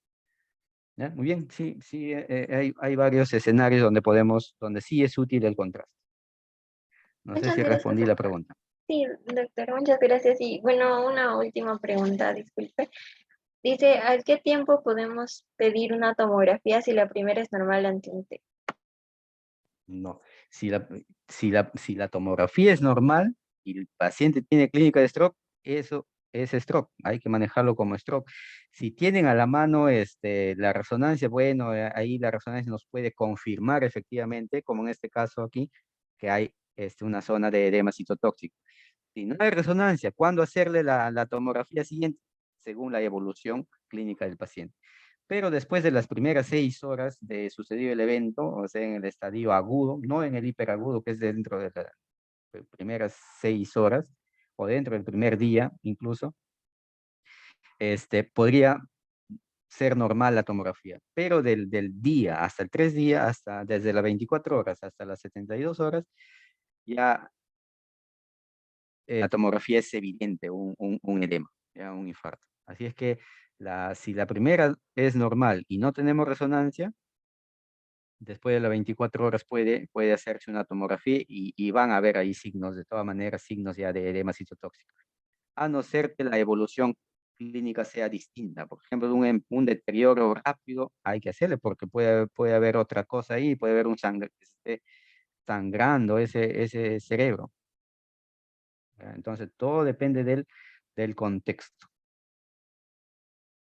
¿Ya? Muy bien, sí, hay varios escenarios donde sí es útil el contraste. No sé Muchas si gracias, respondí la doctor. pregunta. Sí, doctor, muchas gracias. Y bueno, una última pregunta, disculpe. Dice, ¿a qué tiempo podemos pedir una tomografía si la primera es normal ante un TEC? No. Si la tomografía es normal y el paciente tiene clínica de stroke, eso es stroke. Hay que manejarlo como stroke. Si tienen a la mano la resonancia, bueno, ahí la resonancia nos puede confirmar efectivamente, como en este caso aquí, que hay una zona de edema citotóxico. Si no hay resonancia, ¿cuándo hacerle la tomografía siguiente? Según la evolución clínica del paciente. Pero después de las primeras 6 horas de sucedido el evento, o sea, en el estadio agudo, no en el hiperagudo, que es dentro de las primeras 6 horas, o dentro del primer día incluso, podría ser normal la tomografía, pero del día hasta el 3 días, desde las 24 horas hasta las 72 horas, ya la tomografía es evidente, un edema, ya un infarto. Así es que si la primera es normal y no tenemos resonancia, después de las 24 horas puede hacerse una tomografía y van a ver ahí signos, de todas maneras, signos ya de edema citotóxico. A no ser que la evolución clínica sea distinta. Por ejemplo, un deterioro rápido hay que hacerle porque puede haber otra cosa ahí, puede haber un sangre que esté sangrando ese cerebro. Entonces, todo depende del contexto.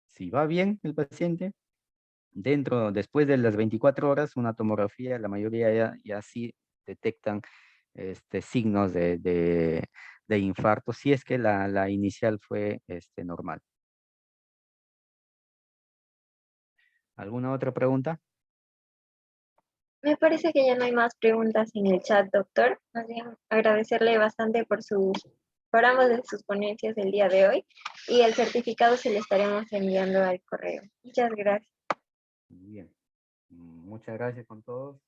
Si va bien el paciente, después de las 24 horas, una tomografía, la mayoría ya sí detectan signos de infarto, si es que la inicial fue normal. ¿Alguna otra pregunta? Me parece que ya no hay más preguntas en el chat, doctor. Más bien agradecerle bastante por ambas de sus ponencias del día de hoy y el certificado se le estaremos enviando al correo. Muchas gracias. Bien. Muchas gracias con todos.